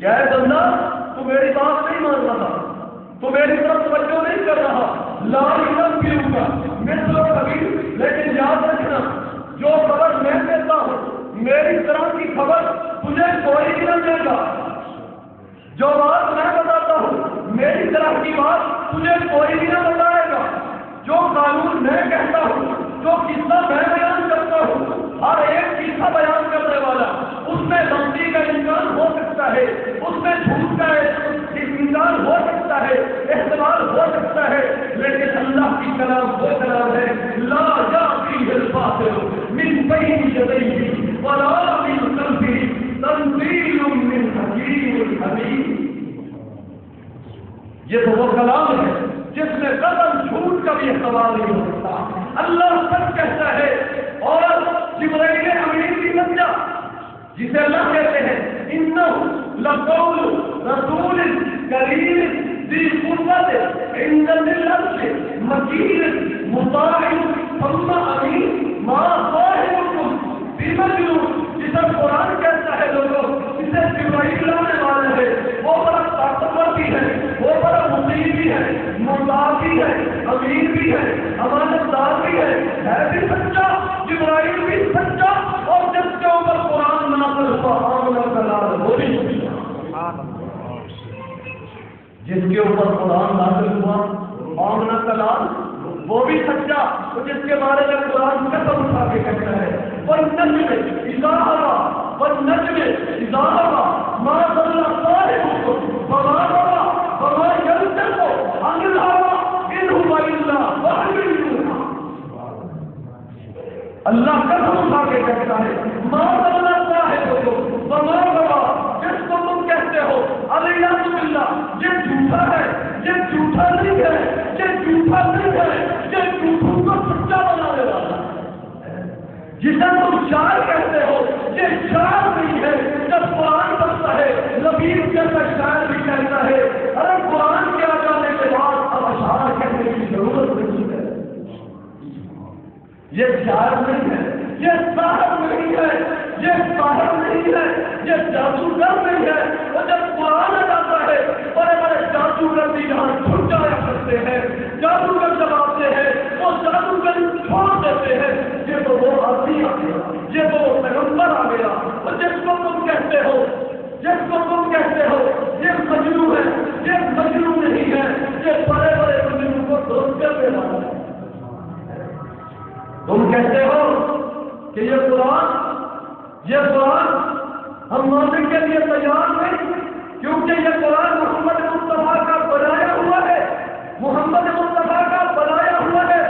کیا ہے بندہ تو میری بات نہیں مان رہا، تو میری طرف توجہ نہیں کر رہا، لا علم بھی ہوگا مثل کبھی، لیکن یاد رکھنا جو خبر میں دیتا ہوں میری طرح کی خبر تجھے کوئی بھی نہ دے گا، جو بات میں بتاتا ہوں میری طرح کی بات تجھے کوئی بھی نہ بتائے گا، جو قانون میں کہتا ہوں، جو قصہ میں بیان کرتا ہوں، ہر ایک قصہ بیان کرنے والا اس میں غلطی کا امکان ہو سکتا ہے، اس میں جھوٹ کا امکان ہو سکتا ہے، احتمال ہو سکتا ہے، لیکن اللہ کی کلام وہ کلام ہے لا یأتیہ الباطل من بین یدیہ ولا من خلفہ تنزیل من حکیم حمید۔ یہ تو وہ کلام ہے جس میں قدم جھوٹ کا بھی احتمال نہیں ہو سکتا، اللہ سچ کہتا ہے، اور جبرائیل امین بھی سمجھا جسے اللہ کہتے ہیں انہ لقول رسول کریم ذی قوت عند ذی العرش مکین مطاع ثم امین ما صاحبکم بمجنون، جسے قرآن کہتا ہے لوگوں جسے جبرائیل لانے والا ہے وہ بڑا طاقتور بھی ہے، وہ بڑا مطیع بھی ہے، مطاع بھی ہے، امین بھی ہے، امانت دار بھی ہے بھی سچا، جبرائیل بھی سچا، اور جس کے اوپر قرآن نازل ہوا آمن کلام وہ بھی سچا، جس کے اوپر قرآن نازل ہوا آمن کلام وہ بھی سچا، جس کے بارے میں قرآن قسم اٹھا کے کہتا ہے وَالنَّجْمِ إِذَا هَوَىٰ وَالنَّجْمِ إِذَا هَوَىٰ مَا ضَلَّ صَاحِبُكُمْ وَمَا غَوَىٰ وَمَا يَنطِقُ عَنِ الْهَوَىٰ إِنْ هُوَ إِلَّا وَحْيٌ يُوحَىٰ۔ اللہ قسم اٹھا کے کہتا ہے مَا ضَلَّ صَاحِبُكُمْ وَمَا غَوَىٰ، جس کو تم کہتے ہو عَلِیَّةُ بِاللَّهِ یہ جھوٹا ہے، یہ جھوٹا نہیں ہے، یہ جھوٹا نہیں ہے، یہ جھوٹوں کو سچا بنانے والا ہے، جسے تم شاعر کہتے ہو یہ شاعر نہیں ہے، جب قرآن بنتا ہے لبیب جیسا شاعر بھی کہتا ہے ارے قرآن کے آ جانے کے بعد اب اشعار کہنے کی ضرورت نہیں ہے، یہ شاعر نہیں ہے، یہ ساحر نہیں ہے، یہ ساحر نہیں ہے، یہ جادوگر نہیں ہے، اور جب قرآن آ جاتا ہے بڑے بڑے جادوگر بھی یہاں چھٹ جایا کرتے ہیں، جادوگر جب آتے ہیں وہ جادوگر چھوڑ دیتے ہیں، یہ تو وہ آدمی آ گیا، یہ تو وہ پیغمبر آ گیا، اور جس کو تم کہتے ہو یہ مجنون ہے، یہ مجنون نہیں ہے، یہ بڑے بڑے مجنون کو درست کرنے والا ہے۔ تم کہتے ہو کہ یہ قرآن ہم ماننے کے لیے تیار نہیں، کیونکہ یہ قرآن محمد مصطفیٰ کا بنایا ہوا ہے، محمد مصطفیٰ کا بنایا ہوا ہے۔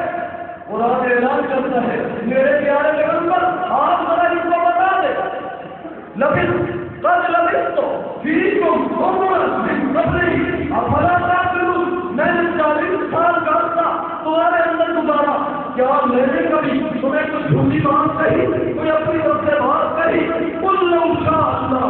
قرآن اعلان کرتا ہے میرے پیارے پیغمبر آپ ذرا ان کو بتا دیں قد لبثت فیکم عمرا من قبلہ افلا تعقلون، میں نے 40 سال کا عرصہ تمہارے اندر گزارا، کیا میں نے کبھی تمہیں کچھ جھوٹی بات کہی، کوئی اپنی طرف سے بات کہی؟ قل لو شاء اللہ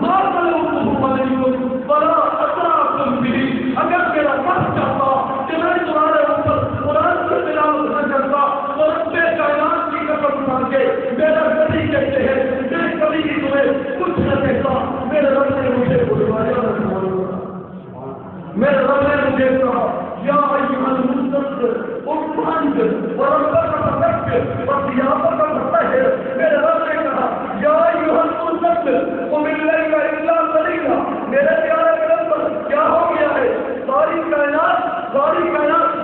ما بلغته علیکم ولا اتراکم بہ، اگر میرا من چاہتا کہ میں تمہارے اوپر قرآن کی تلاوت نہ کرتا تو رب کائنات کی قسم اٹھا کے میرا نبی کہتے ہیں میں کبھی بھی تمہیں کچھ نہ کہتا، میرے رب نے مجھے بلوایا، میرے رب نے مجھے کہا یا ایھا المدثر قم فانذر وربک فکبر وثیابک فطہر، میرے رب نے کہا یا ایھا المدثر قم اللیل الا قلیلا، میرے پیارے پیغمبر کیا ہو گیا ہے، ساری کائنات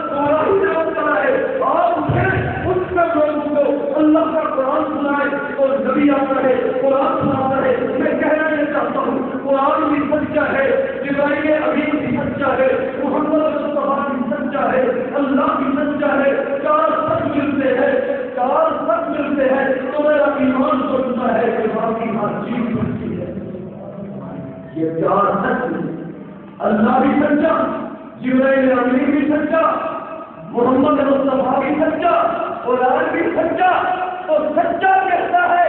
تمہاری سے مبتلا ہے، آپ اٹھیں اس میں لوگوں کو اللہ کا قرآن سنائے، اور نبی آتا ہے قرآن سناتا ہے، میں کہنا یہ چاہتا ہوں قرآن بھی سچا ہے، جبرائیل امین بھی سچا ہے، محمد مصطفیٰ بھی سچا ہے، اللہ بھی سچا ہے، چار سچ ملتے ہیں تو میرا ایمان سنتا ہے کہ باقی ہر چیز سچی ہے، یہ چار سچ، اللہ بھی سچا، جبرائیل امین بھی سچا، محمد مصطفیٰ بھی سچا، قرآن بھی سچا، تو سچا کہتا ہے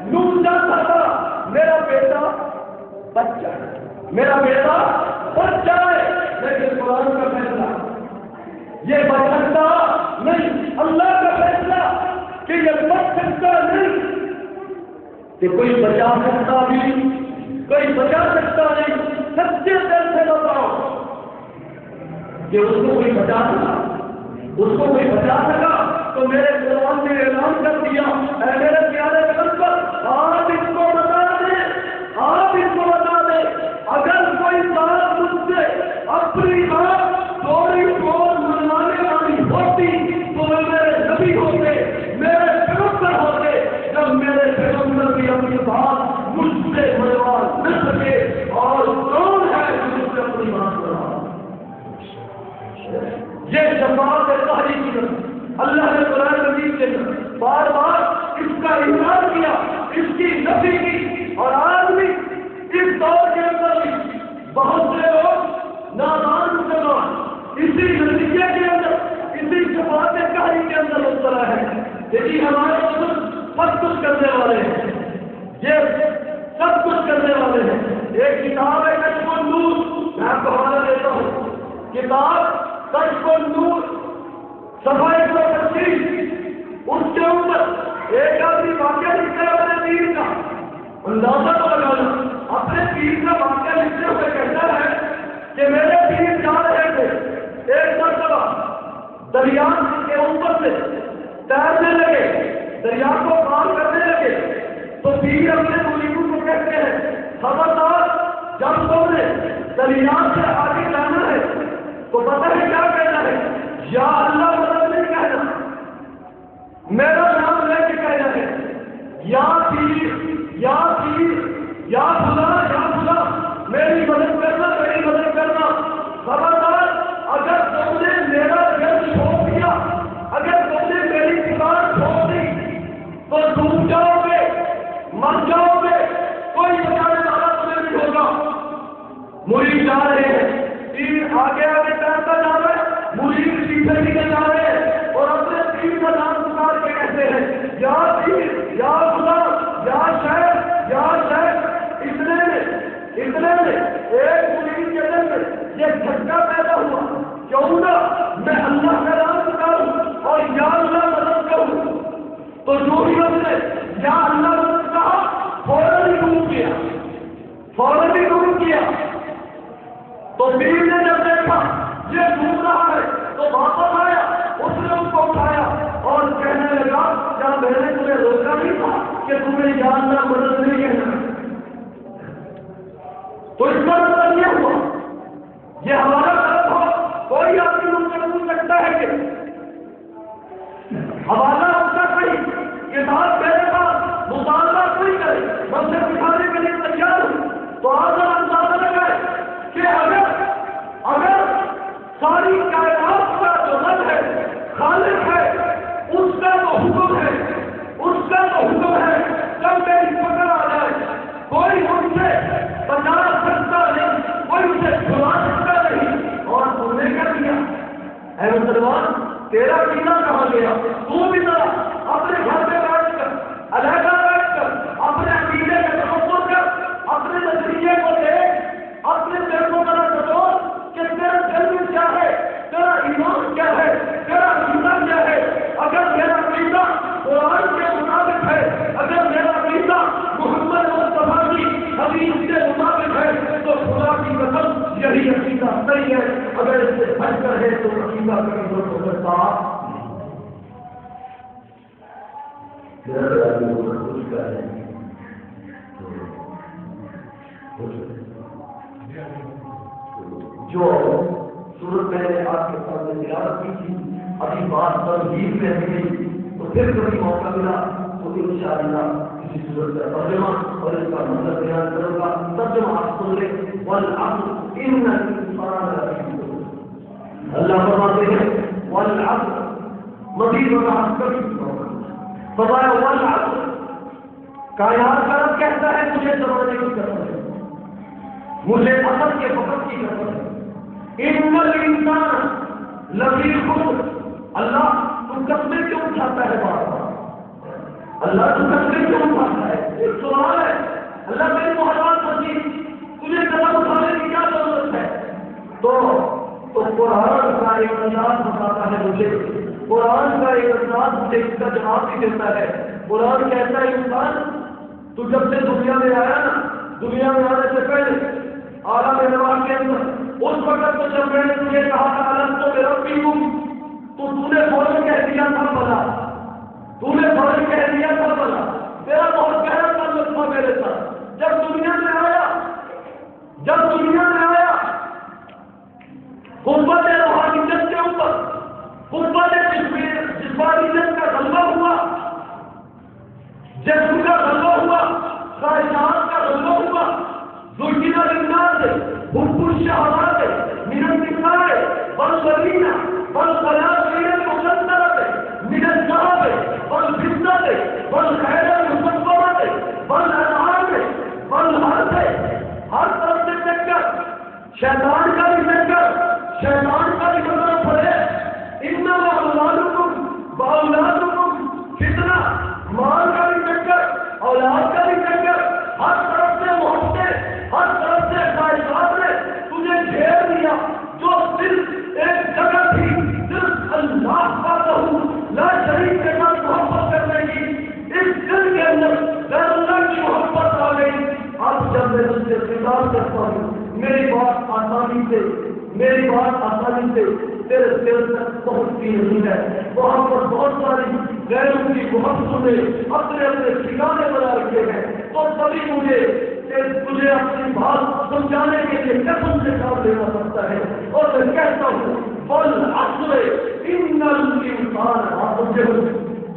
نور جانتا تھا میرا بیٹا بچہ ہے، لیکن قرآن کا فیصلہ یہ بچہ نہیں، اللہ کا فیصلہ کہ یہ بچہ نہیں، کہ کوئی بچا سکتا بھی نہیں، کوئی بچا سکتا نہیں، سچے دل سے بتاؤ کہ اس کو کوئی بچا سکا، اس کو کوئی بچا سکا تو میرے قرآن نے اعلان کر دیا، اے میرے پیارے پیغمبر آپ اس کو بتا دیں، آپ اس کو بتا دیں اگر کوئی بات مجھ سے اپنی بات تھوڑی بہت منوانے والی ہوتی تو وہ میرے نبی ہوتے، میرے پیغمبر ہوتے، جب میرے پیغمبر بھی اپنی بات مجھ سے منوا نہ سکے، اور کون ہے جو مجھ سے اپنی بات منوا؟ یہ شفاعت طہری کی طرف اللہ نے قرآن مجید کے اندر بار بار اس کا انکار کیا، اس کی نفی کی، اور آج بھی اس دور کے اندر بھی بہت سے لوگ نادان مسلمان اسی نتیجے کے اندر، اسی شفاعت طہری کے اندر مبتلا ہے کہ جی ہمارے سب کچھ کرنے والے ہیں، یہ سب کچھ کرنے والے ہیں۔ ایک کتاب ہے کشف النور، میں آپ کو حوالہ دیتا ہوں، کتاب کشف النور صفحہ 125، اس کے اوپر ایک آدمی واقعہ لکھتا ہے اپنے پیر کا، اندازہ تو لگانا، اپنے پیر کا واقعہ لکھتے ہوئے کہتا ہے کہ میرے پیر جا رہے تھے، ایک مرتبہ دریا کے اوپر سے تیرنے لگے، دریا کو پار کرنے لگے، تو پیر اپنے مریدوں کو کہتے ہیں خبردار جب تم نے دریا سے آگے جانا ہے تو پتہ ہے کیا کہنا ہے، یا اللہ مدد نہیں کہنا، میرا نام لے کے کہنا ہے، یا پیر یا پیر یا خدا یا خدا میری مدد کرنا، میری مدد کرنا۔ خبردار اگر تم نے میرا گھر چھوڑ دیا، اگر تم نے میری دکان چھوڑ دی تو ڈوب جاؤ گے، مر جاؤ گے، کوئی بچانے والا تمہیں نہیں ہوگا۔ مرید جا رہے ہیں، پیر آگے آگے تیرتا جا رہا ہے، مرید پیچھے پیچھے جا رہے ہیں، اور اپنے پیر کا نام پکار کے کہتے ہیں یا پیر یا خدا یا شیخ یا شیخ۔ اتنے میں ایک مرید کے دل میں یہ جھٹکا پیدا ہوا، کیوں نہ میں اللہ کا نام پکاروں اور یا اللہ مدد کروں، تو جو بھی ہم نے یا اللہ مدد کہا فوراً ہی ڈوب گیا، فوراً ہی ڈوب گیا۔ تو پیر نے جب دیکھا یہ ڈوب رہا ہے تو واپس آیا، اس نے اس کو اٹھایا اور کہنے لگا کیا میں نے تمہیں روکا نہیں تھا کہ تمہیں یا اللہ مدد نہیں کہنا؟ تو اس کا مطلب یہ ہوا، یہ ہمارا طرف ہو، کوئی آدمی مجھ سے پوچھ سکتا ہے کہ حوالہ اس کا صحیح، کتاب میرے پاس، مطالعہ کوئی کرے، میں سے سکھانے کے لیے تیار ہوں، تو آج اندازہ لگائے کہ اگر ساری کائنات کا جو رب ہے، خالق ہے، اس کا تو حکم ہے، اس کا تو حکم ہے، جب میری پکڑ آ جائے کوئی مجھ سے بچا سکتا نہیں، کوئی اسے چھڑا سکتا نہیں، اور تم نے کیا کیا؟ اے مسلمان تیرا پینا کہاں گیا؟ تو بھی ذرا اپنے گھر میں بیٹھ کر، علیحدہ بیٹھ کر اپنے عقیدے کا تصور کر، اپنے نظریے کو دیکھ، اپنے دل کو ذرا تصور کہ تیرا دل میں کیا ہے، تیرا ایمان کیا ہے، تیرا عقیدہ کیا ہے۔ اگر میرا عقیدہ قرآن کے مطابق ہے، اگر میرا عقیدہ محمد مصطفیٰ کی حدیث کے مطابق ہے تو خدا کی قسم یہی عقیدہ صحیح ہے، اگر اس سے ہٹ کر ہے تو عقیدہ کبھی ہو سکتا جو صورت میں نے آپ کے سامنے تلاوت کی تھی، ابھی بات ترغیب میں گئی تو پھر کبھی موقع ملا تو انشاءاللہ کسی صورت کا ترجمہ اور اس کا مطلب بیان کروں گا۔ ترجمہ آپ سن لیں، والعصر ان الانسان لفی خسر، اللہ فرماتے ہیں والعصر، مزید وضاحت کبھی فرمایا والعصر، کائنات کا رب کہتا ہے مجھے زمانے کی قسم ہے، مجھے اصل کے وقت کی قسم ہے، ان الانسان لفی خسر۔ اللہ تم قسمیں کیوں اٹھاتا ہے بار بار؟ اللہ تو قسمیں کیوں اٹھاتا ہے؟ ایک سوال ہے، اللہ میری محبت سچی، تجھے قدم اٹھانے کی کیا ضرورت ہے؟ تو قرآن کا ایک انداز بتاتا ہے مجھے، قرآن کا ایک انداز مجھے اس کا جواب بھی دیتا ہے۔ قرآن کہتا ہے انسان تو جب سے دنیا میں آیا نا، دنیا میں آنے سے پہلے عالم ارواح کے اندر اس وقت تو جب میں نے تجھے کہا تھا الگ تو میرا پیوں، تو نے فوراً کہہ دیا تھا بلا، تو نے فوراً کہہ دیا تھا بلا، تیرا بہت گہرا تعلق تھا میرے ساتھ۔ جب دنیا میں آیا، جب دنیا میں آیا، قوت روحانیت کے اوپر قوت جسمانیت کا غلبہ ہوا، جسم کا غلبہ ہوا، خواہشات کا غلبہ ہوا، زوجین الناس حب الشہوات من النساء والبنین والقناطیر المقنطرة من الذهب والفضة والخيل المسومة والأنعام والحرث، ہر طرف سے چکر، شیطان کا بھی چکر، شیطان کا بھی مطلب پڑے انما اولادکم واولادکم فتنہ، مال کا بھی چکر، اولاد کا بھی چکر، ہر طرف سے محبتیں، ہر طرف سے خواہشات نے تجھے گھیر دیا، جو صرف ایک جگہ تھی، صرف اللہ وحدہ لا شریک کے ساتھ محبت کرنے کی، اس دل کے اندر غیر اللہ کی محبت آ گئی۔ اب جب میں تجھ سے خطاب کرتا ہوں، میری بات آسانی سے تیرے دل تک پہنچتی نہیں ہے، وہاں پر بہت ساری غیروں کی محبتوں نے اپنے ٹھکانے بنا رکھے ہیں، تو تبھی تجھے اپنی بات سمجھانے کے لیے قسم سے کام لینا پڑتا ہے، اور میں کہتا ہوں والعصر ان الانسان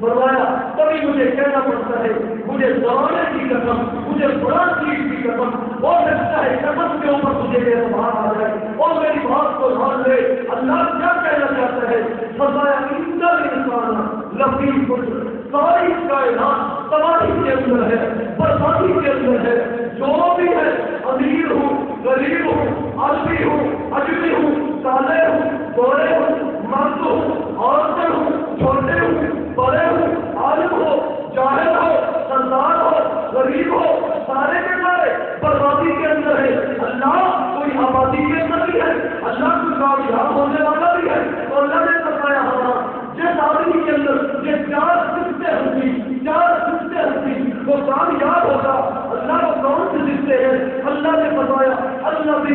فرمایا، تبھی مجھے کہنا پڑتا ہے، مجھے زمانے کی قسم، مجھے قرآن چیز کی قسم، ہو سکتا ہے قسم کے اوپر تجھے اعتبار آ جائے اور میری بات کو مان لے۔ اللہ کیا کہنا چاہتا ہے؟ فرمایا ان الانسان لفی خسر، ساری کائنات تباہی کے اندر ہے، بربادی کے اندر ہے، جو بھی ہے، امیر ہوں، غریب ہوں، عربی ہوں، اجمی ہوں، کالے ہوں، گورے ہوں، مرد ہوں، عورتیں ہوں، چھوٹے ہوں، بڑے ہوں، عالم ہو، جاہل ہو، سردار ہو، غریب ہو، سارے کے سارے بربادی کے اندر ہے۔ اللہ کوئی آبادی کے اندر بھی ہے، اللہ کوئی کامیاب ہونے والا بھی ہے، تو اللہ نے بتایا ہمارا جس آدمی کے اندر یہ چار سکتے ہنسی وہ کامیاب ہوگا۔ اللہ کو کون سے رشتے ہیں؟ اللہ نے بتایا اللہ بھی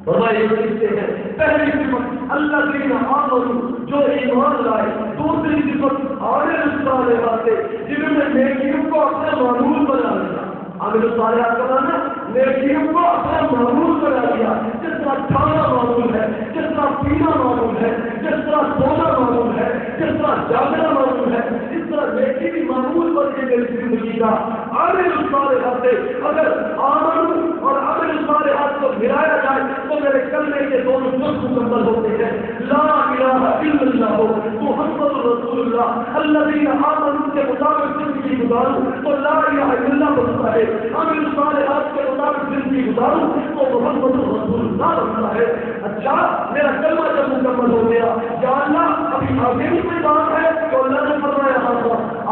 فرمائے رشتے ہیں۔ پہلی صفت اللہ کی آمن، جو ایمان لائے۔ دوسری صفت عامل الصالحات، جنہوں نے نیکیوں کو اپنا معمول بنا لیا۔ عامل الصالحات کا معنی نیکیوں کو اپنا معمول بنا لیا۔ جس طرح کھانا معمول ہے، جس طرح پینا معمول ہے، جس طرح سونا معمول ہے، جس طرح جاگنا معمول ہے، اس طرح نیکی بھی معمول بن کے میری زندگی کا۔ عامل الصالحات، اگر آمن اور عامل الصالحات کو ملایا جائے تو میرے کلمے کے دونوں جز مکمل ہوتے ہیں۔ لا الہ الا اللہ محمد رسول اللہ، الذین آمنوا کے مطابق زندگی گزاروں تو لا الہ الا اللہ بنتا ہے، عامل الصالحات کے مطابق زندگی گزاروں تو محمد رسول اللہ بنتا ہے۔ اچھا، میرا کلمہ جب مکمل ہو گیا، یا اللہ ابھی آگے بھی کوئی بات ہے؟ تو اللہ نے فرمایا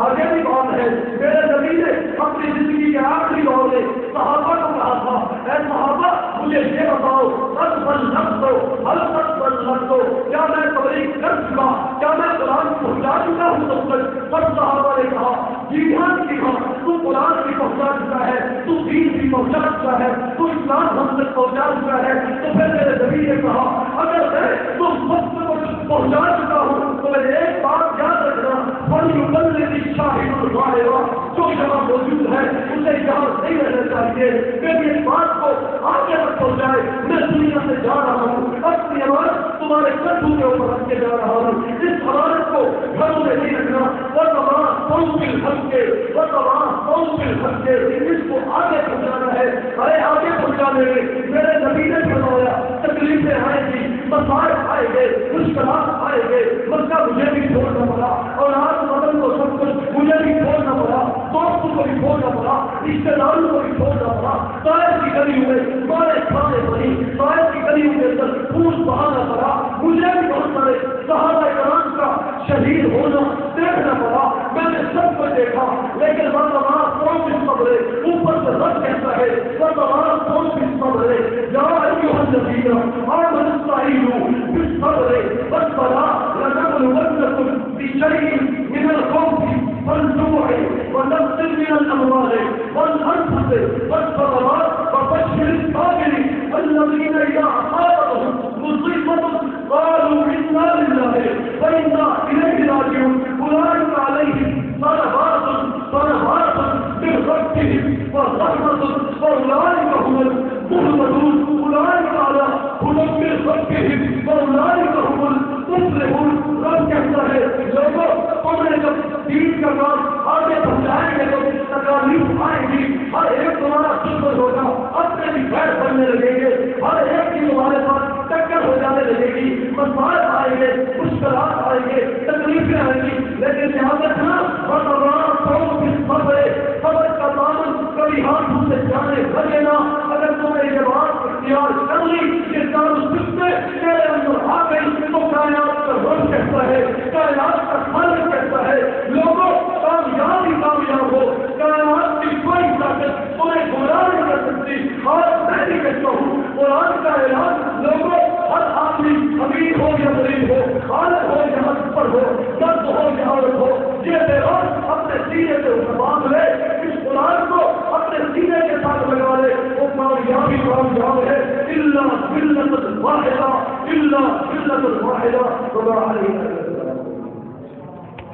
آگے بھی بات ہے۔ میرے نبی نے اپنی زندگی کے آخری دور میں صحابہ کو کہا تھا، اے صحابہ مجھے یہ بتاؤ، کیا میں تبلیغ کر چکا، کیا میں قرآن پہنچا چکا ہوں تب تک؟ سب صحابہ نے کہا جی ہاں تو قرآن بھی پہنچا چکا ہے، تو دین بھی پہنچا چکا ہے، تو اسلام ہم تک پہنچا چکا ہے۔ تو پھر میرے نبی نے کہا اگر میں تم سب کو پہنچا چکا ہوں تو میں ایک بات یاد رکھنا، جو جہاں موجود ہے اسے یہاں نہیں رہنا چاہیے، میری اس بات کو آگے تک پہنچائے۔ میں دنیا سے جا رہا ہوں، اپنی امانت تمہارے کندھوں کے اوپر رکھ کے جا رہا ہوں، اس امانت کو گھروں میں نہیں رکھنا۔ اس کو آگے پہنچانا ہے۔ ارے آگے پہنچانے میں میرے نبی نے فرمایا تکلیفیں آئیں گی، مسائل آئیں گے، مشکلات آئیں گے، مسئلہ مجھے بھی چھوڑنا پڑا اور آج مدن کو سب کچھ مجھے بھی چھوڑنا پڑا، دوستوں کو بھی چھوڑنا پڑا، رشتے داروں کو بھی چھوڑنا پڑا، طائف کی گلیوں میں مارے کھانے پڑی، طائف کی گلیوں کے اندر خون بہانا پڑا، مجھے بھی بہت سارے صحابہ کرام کا شہید ہونا دیکھنا پڑا۔ میں نے سب کو دیکھا، لیکن ورتمان کون بھی صبرے، اوپر سے رب کہتا ہے ورتمان کون بھی صبرے، یا ایھا الذین آمنوا استعینوا بالصبر والصلاۃ لنبلونکم بشیء من الخوف والجوع ونقص الأموال والأنفس والثمرات وبشر الصابرين الذين إذا أصابتهم مصيبة قالوا إنا لله وإنا إليه راجعون أولئك عليهم صلوات من ربهم ورحمة وأولئك هم المهتدون أولئك على هدى من ربهم وأولئك هم المفلحون. رب کہتا ہے لوگوں تم نے جب دین کا کام آگے بڑھائیں گے تو تکالیف آئیں گی، ہر ایک تمہارا دشمن ہوگا، اپنے بھی خیر بننے لگیں گے، ہر ایک کی تمہارے پاس ٹکر ہو جانے لگے گی، مسائل آئیں گے، مشکلات آئیں گے، تکلیفیں آئیں گی، لیکن یاد رکھنا صبر کا دامن کبھی ہاتھوں سے جانے لگے نا. اگر تم نے یہ بات اختیار کر لی کہ تیرے اندر آ گئی تو کائنات کا رب کہتا ہے، کائنات کا خالق کہتا ہے لوگوں کامیاب ہی کامیاب ہو، کائنات کی کوئی طاقت تمہیں گمراہ نہیں کر سکتی. اور میں بھی کہتا ہوں قرآن کا اعلان لوگوں ہر آدمی امیر ہو یا غریب ہو، خالق ہو یا اکبر ہو، مرد ہو یا عورت ہو، یہ پیغام اپنے سینے سے باندھ لے، اس قرآن کو اپنے سینے کے ساتھ لگا لے، وہ کامیابی کامیاب ہے. الا ملت واحدہ، الا ملت واحدہ.